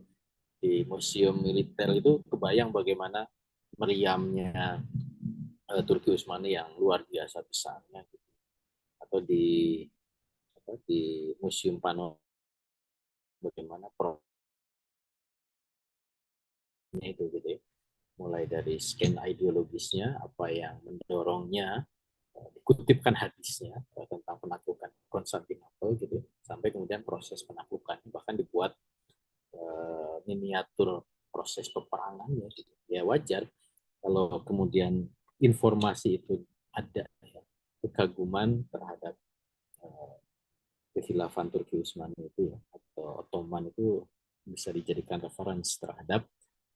Di museum militer itu kebayang bagaimana meriamnya Turki Utsmani yang luar biasa besarnya gitu. Atau di museum Panorama bagaimana prosesnya itu gitu ya. Mulai dari scan ideologisnya, apa yang mendorongnya, dikutipkan hadisnya tentang penaklukan Konstantinopel gitu, sampai kemudian proses penaklukan, bahkan dibuat miniatur proses peperangannya gitu. Ya wajar kalau kemudian informasi itu ada ya, kekaguman terhadap kekhilafan Turki Utsmani itu ya, atau Ottoman itu bisa dijadikan referensi terhadap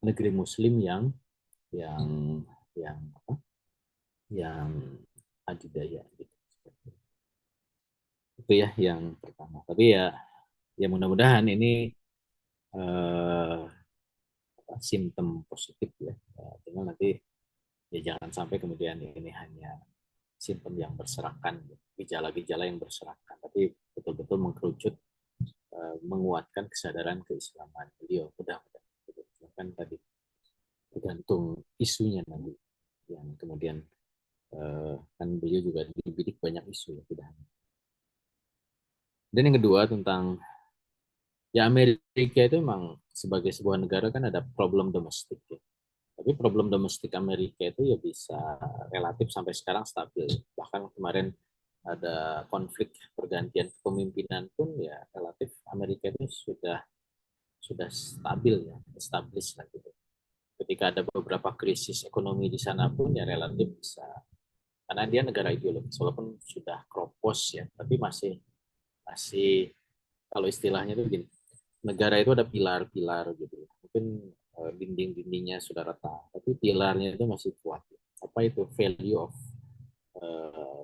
negeri Muslim yang yang apa? Yang adidaya gitu. Itu ya yang pertama. Tapi ya mudah-mudahan ini eh, simptom positif ya. Tinggal nanti ya jangan sampai kemudian ini hanya simptom yang berserakan, gejala-gejala yang berserakan, tapi betul-betul mengkerucut menguatkan kesadaran keislaman beliau. Mudah-mudahan. Kan tadi tergantung isunya nanti yang kemudian kan beliau juga dibidik banyak isu ya tidak hanya. Dan yang kedua tentang ya Amerika itu memang sebagai sebuah negara kan ada problem domestik ya. Tapi problem domestik Amerika itu ya bisa relatif sampai sekarang stabil. Bahkan kemarin ada konflik pergantian kepemimpinan pun ya relatif Amerika itu sudah stabil ya, established lah gitu. Ketika ada beberapa krisis ekonomi di sana pun ya relatif bisa, karena dia negara ideologis walaupun sudah kropos ya, tapi masih masih kalau istilahnya itu gini, negara itu ada pilar-pilar gitu. Mungkin dinding-dindingnya sudah retak, tapi pilarnya itu masih kuat. Apa itu value of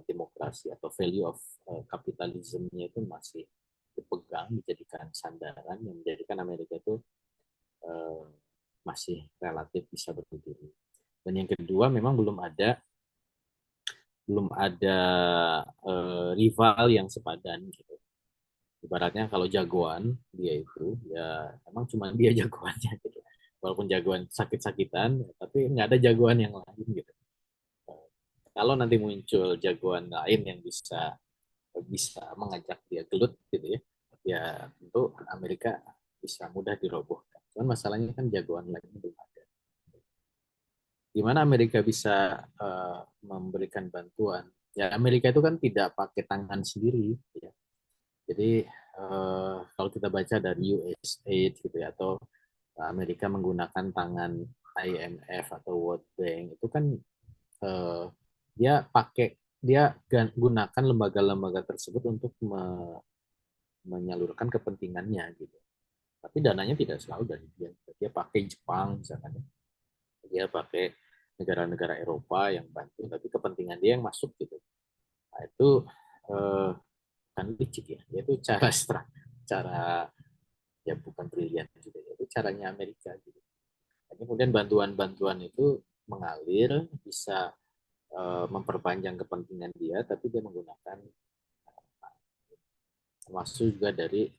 demokrasi atau value of kapitalismenya itu masih dipegang, dijadikan sandaran yang menjadikan Amerika itu masih relatif bisa berdiri. Dan yang kedua memang belum ada rival yang sepadan gitu. Ibaratnya kalau jagoan dia itu ya emang cuma dia jagoannya gitu. Walaupun jagoan sakit-sakitan, tapi nggak ada jagoan yang lain gitu. Kalau nanti muncul jagoan lain yang bisa bisa mengajak dia gelut gitu ya, ya tentu Amerika bisa mudah dirobohkan. Cuman masalahnya kan jagoan lainnya belum ada. Gimana Amerika bisa memberikan bantuan? Ya Amerika itu kan tidak pakai tangan sendiri. Ya. Jadi kalau kita baca dari USAID gitu ya, atau Amerika menggunakan tangan IMF atau World Bank itu kan eh, dia gunakan lembaga-lembaga tersebut untuk menyalurkan kepentingannya gitu. Tapi dananya tidak selalu dari dia. Dia pakai Jepang misalkan, dia pakai negara-negara Eropa yang bantu, tapi kepentingan dia yang masuk gitu. Nah itu eh, kan licik ya. Itu cara ya bukan brilian juga ya. Itu caranya Amerika gitu. Dan kemudian bantuan-bantuan itu mengalir bisa memperpanjang kepentingan dia, tapi dia menggunakan termasuk juga dari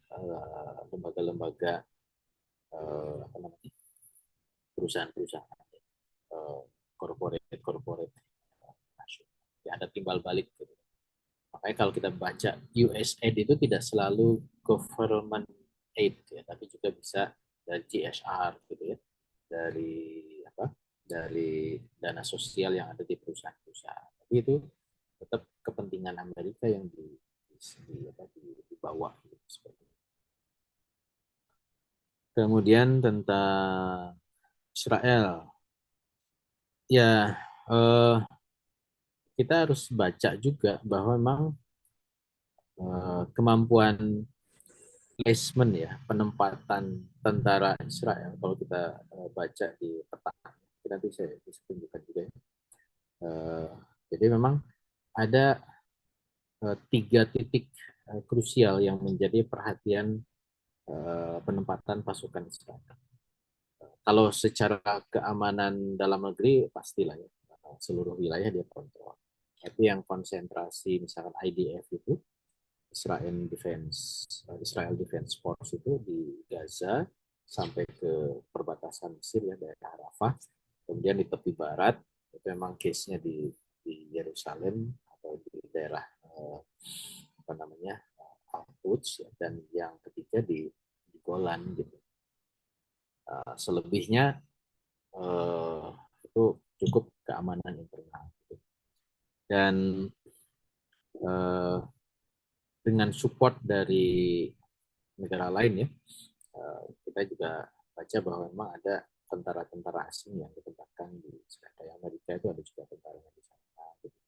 lembaga-lembaga apa namanya perusahaan-perusahaan corporate nasional. Ya, ada timbal balik gitu. Makanya kalau kita baca USAID itu tidak selalu government aid ya, tapi juga bisa dari CSR gitu ya, dari apa? Dari dana sosial yang ada di perusahaan-perusahaan. Tapi itu tetap kepentingan Amerika yang dibawa gitu, seperti itu. Kemudian tentang Israel, ya kita harus baca juga bahwa memang kemampuan placement ya, penempatan tentara Israel kalau kita baca di peta, nanti saya bisa tunjukkan juga ya. Jadi memang ada 3 titik krusial yang menjadi perhatian penempatan pasukan Israel. Kalau secara keamanan dalam negeri pastilah ya, seluruh wilayah dia kontrol. Tapi yang konsentrasi misalkan IDF itu Israel Defense Force itu di Gaza sampai ke perbatasan Mesir ya, daerah Rafah. Kemudian di tepi barat itu memang case-nya di Yerusalem atau di daerah apa namanya Al-Quds ya, dan yang ketiga di Golan gitu. Selebihnya itu cukup keamanan internal gitu. Dan dengan support dari negara lain ya, kita juga baca bahwa memang ada tentara-tentara asing yang ditempatkan di Israel. Amerika itu ada juga tentara di sana gitu.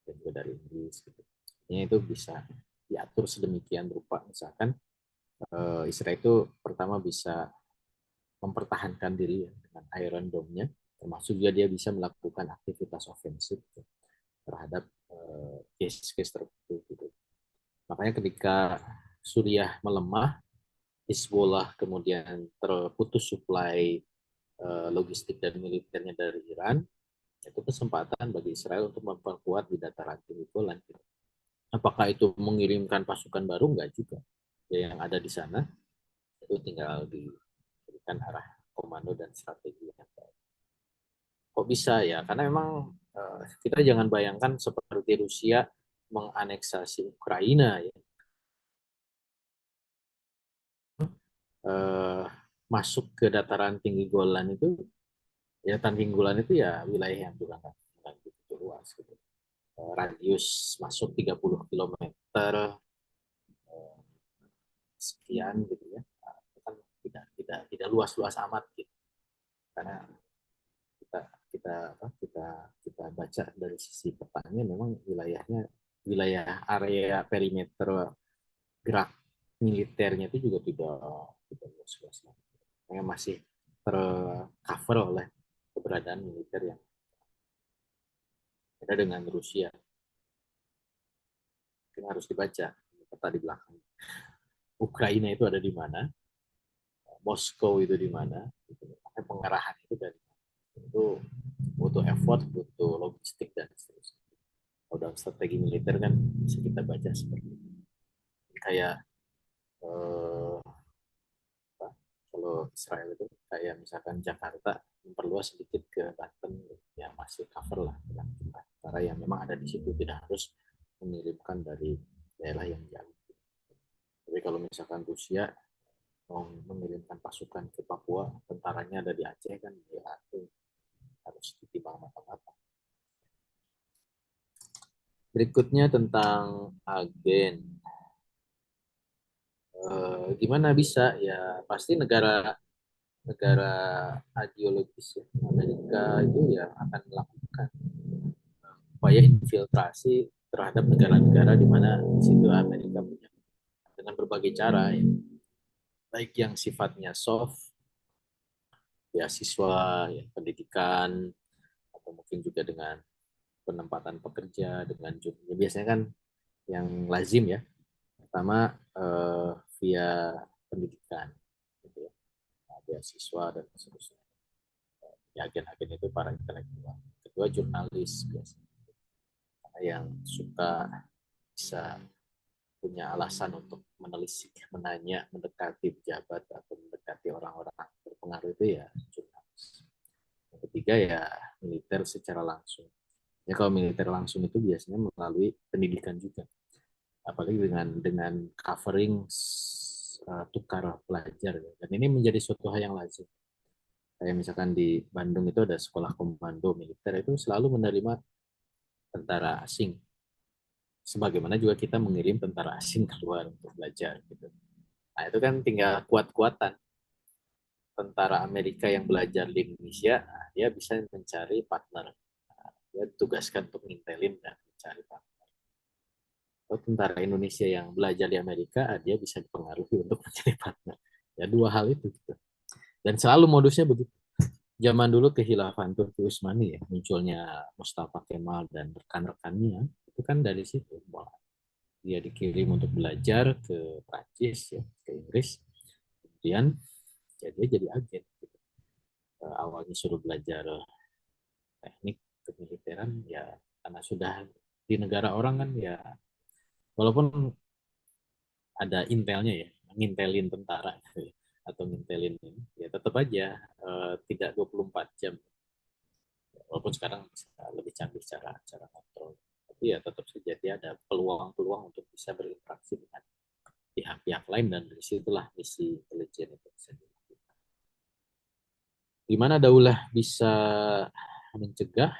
Dan juga dari Inggris gitu. Ini itu bisa diatur sedemikian rupa, misalkan Israel itu pertama bisa mempertahankan diri ya, dengan Iron Dome-nya, termasuk juga dia bisa melakukan aktivitas ofensif gitu, terhadap case-case tertentu gitu. Makanya ketika Suriah melemah, Hizbullah kemudian terputus suplai logistik dan militernya dari Iran, itu kesempatan bagi Israel untuk memperkuat di dataran tinggi Golan. Apakah itu mengirimkan pasukan baru? Enggak juga. Ya, yang ada di sana itu tinggal diberikan arah komando dan strategi yang baik. Kok bisa ya? Karena memang kita jangan bayangkan seperti Rusia menganeksasi Ukraina ya. Eh, masuk ke dataran tinggi Golan itu ya, Tanjung Golan itu ya wilayah yang juga nggak begitu luas gitu. Radius masuk 30 kilometer sekian gitu ya. Itu kan tidak luas-luas amat gitu. Karena kita kita kita baca dari sisi petanya memang wilayah area perimeter gerak militernya itu juga tidak luas-luas. Yang masih tercover oleh keberadaan militer yang ada dengan Rusia. Mungkin harus dibaca peta di belakang. Ukraina itu ada di mana, Moskow itu di mana, pengarahan itu dari mana. Itu butuh effort, butuh logistik dan seterusnya. Kalau dalam strategi militer kan bisa kita baca seperti itu. Kayak eh, apa, kalau Israel itu kayak misalkan Jakarta memperluas sedikit ke Banten, ya masih cover lah dengan tentara yang memang ada di situ, tidak harus mengirimkan dari daerah yang jauh. Tapi kalau misalkan Rusia mau mengirimkan pasukan ke Papua, tentaranya ada di Aceh kan, ya itu harus ditimbang matang-matang. Berikutnya tentang agen. Gimana bisa ya, pasti negara negara ideologis ya, Amerika itu ya akan melakukan upaya infiltrasi terhadap negara-negara di mana di situ Amerika punya dengan berbagai cara ya, baik yang sifatnya soft, beasiswa, ya, pendidikan, atau mungkin juga dengan penempatan pekerja, dengan ya, biasanya kan yang lazim ya, pertama via pendidikan, gitu ya, beasiswa dan seterusnya. Ya, agen-agen itu para intelektual. Kedua jurnalis biasanya yang suka bisa punya alasan untuk menelisik, menanya, mendekati pejabat atau mendekati orang-orang berpengaruh itu ya jurnalis. Yang ketiga ya militer secara langsung. Ya kalau militer langsung itu biasanya melalui pendidikan juga. Apalagi dengan covering tukar pelajar. Dan ini menjadi suatu hal yang lazim. Kayak misalkan di Bandung itu ada sekolah komando militer itu selalu menerima tentara asing. Sebagaimana juga kita mengirim tentara asing keluar untuk belajar gitu. Nah, itu kan tinggal kuat-kuatan. Tentara Amerika yang belajar di Indonesia, nah, dia bisa mencari partner. Nah, dia tugaskan untuk ngintelin dan mencari partner. Atau tentara Indonesia yang belajar di Amerika, dia bisa dipengaruhi untuk mencari partner. Ya dua hal itu gitu. Dan selalu modusnya begitu. Zaman dulu kekhilafan Turki Utsmani ya, munculnya Mustafa Kemal dan rekan-rekannya, itu kan dari situ. Dia dikirim untuk belajar ke Prancis ya, ke Inggris. Kemudian ya dia jadi agen. Gitu. Awalnya suruh belajar teknik kemiliteran ya karena sudah di negara orang kan ya, walaupun ada intelnya ya, ngintelin tentara gitu ya, atau ngintelin ini, ya tetap aja tidak 24 jam. Walaupun sekarang bisa lebih canggih cara cara kontrol, tapi ya tetap saja dia ada peluang-peluang untuk bisa berinteraksi dengan pihak-pihak lain, dan dari situlah misi intelijen itu bisa dilakukan. Gimana Daulah bisa mencegah?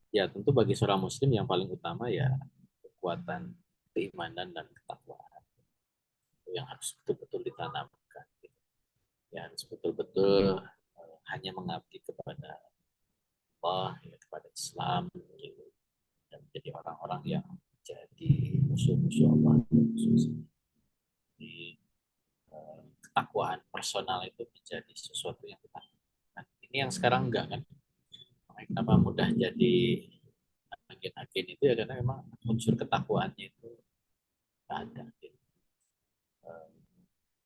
Ya tentu bagi seorang muslim yang paling utama ya kekuatan keimanan dan ketakwaan yang harus betul-betul ditanamkan. Ya harus betul-betul hanya mengabdi kepada Allah, ya, kepada Islam, gitu. Dan menjadi orang-orang yang jadi musuh-musuh Allah. Jadi ketakwaan personal itu menjadi sesuatu yang kita. Nah, ini yang sekarang enggak kan? Kenapa mudah jadi agen-agen itu ya karena memang unsur ketakwaannya itu ada. Gitu.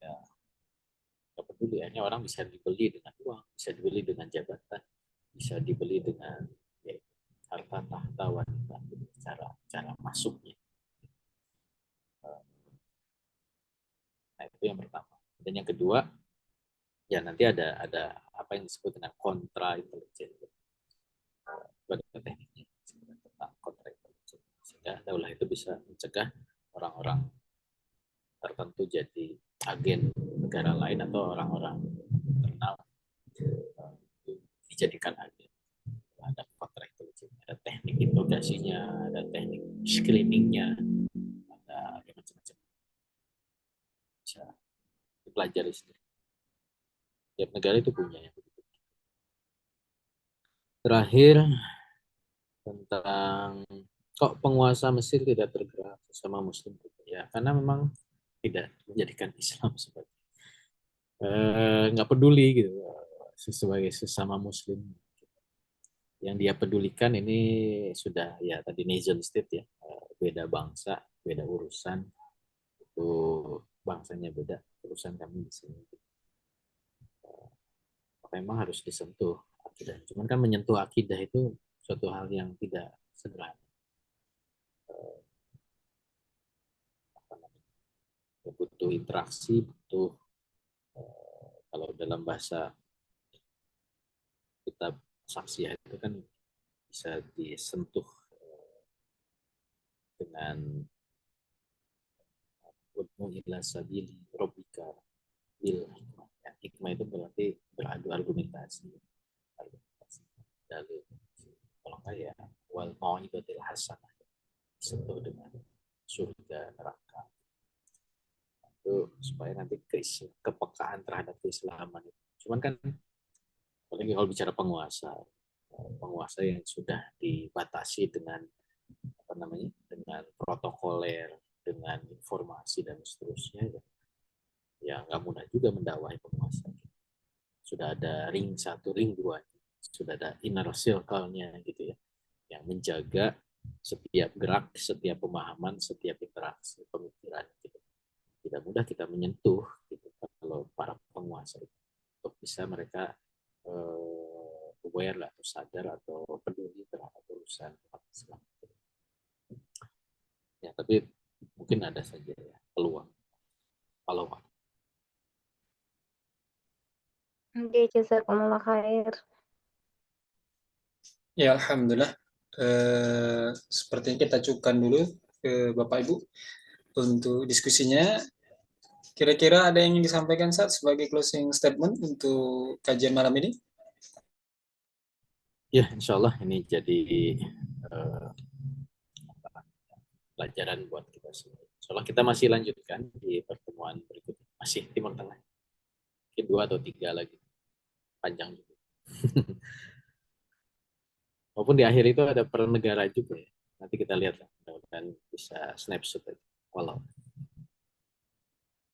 Ya, nggak peduli, hanya orang bisa dibeli dengan uang, bisa dibeli dengan jabatan, bisa dibeli dengan ya, harta tahta wanita, cara cara masuknya. Nah itu yang pertama. Dan yang kedua ya nanti ada apa yang disebut dengan kontra intelijen. Pada tekniknya tentang kontra intelijen, sehingga daulah itu bisa mencegah orang-orang tertentu jadi agen negara lain atau orang-orang internal dijadikan agen. Ada kontra intelijen, ada teknik interogasinya, ada teknik screeningnya, ada macam-macam, bisa dipelajari sendiri. Tiap negara itu punya yang begitu. Terakhir tentang kok penguasa Mesir tidak tergerak sesama Muslim, ya karena memang tidak menjadikan Islam sebagai nggak peduli gitu sebagai sesama Muslim. Yang dia pedulikan ini sudah ya tadi nation state ya, beda bangsa, beda urusan, itu bangsanya beda, urusan kami di sini. Memang harus disentuh akidah. Cuman kan menyentuh akidah itu suatu hal yang tidak sederhana. butuh interaksi, butuh kalau dalam bahasa kitab saksiyah itu kan bisa disentuh dengan ud'u ila sabili rabbika bil hikmah. Ya, hikmah itu berarti beradu argumentasi, dalil. Kalau nggak ya wal mau'izatil hasanah, sentuh dengan surga neraka, itu supaya nanti kepekaan terhadap keislaman itu. Cuman kan apalagi kalau bicara penguasa yang sudah dibatasi dengan apa namanya, dengan protokoler, dengan informasi dan seterusnya, ya nggak mudah juga mendakwahi penguasa. Sudah ada ring satu, ring dua, sudah ada inner circle-nya gitu ya, yang menjaga setiap gerak, setiap pemahaman, setiap interaksi pemikiran gitu. Tidak mudah kita menyentuh gitu kalau para penguasa itu, untuk bisa mereka aware lah, atau sadar atau peduli terhadap urusan umat Islam. Ya, tapi mungkin ada saja ya peluang. Kalau Oke, jazakumullah khair. Ya, alhamdulillah. Sepertinya kita cukupkan dulu Bapak Ibu untuk diskusinya. Kira-kira ada yang ingin disampaikan saat sebagai closing statement untuk kajian malam ini? ya, insya Allah ini jadi pelajaran buat kita semua. Insya Allah kita masih lanjutkan di pertemuan berikutnya. Masih Timur Tengah. Mungkin 2 atau 3 lagi. Panjang juga. Maupun di akhir itu ada per negara juga ya. Nanti kita lihat lah. Mudah-mudahan bisa snapshot aja. Walau.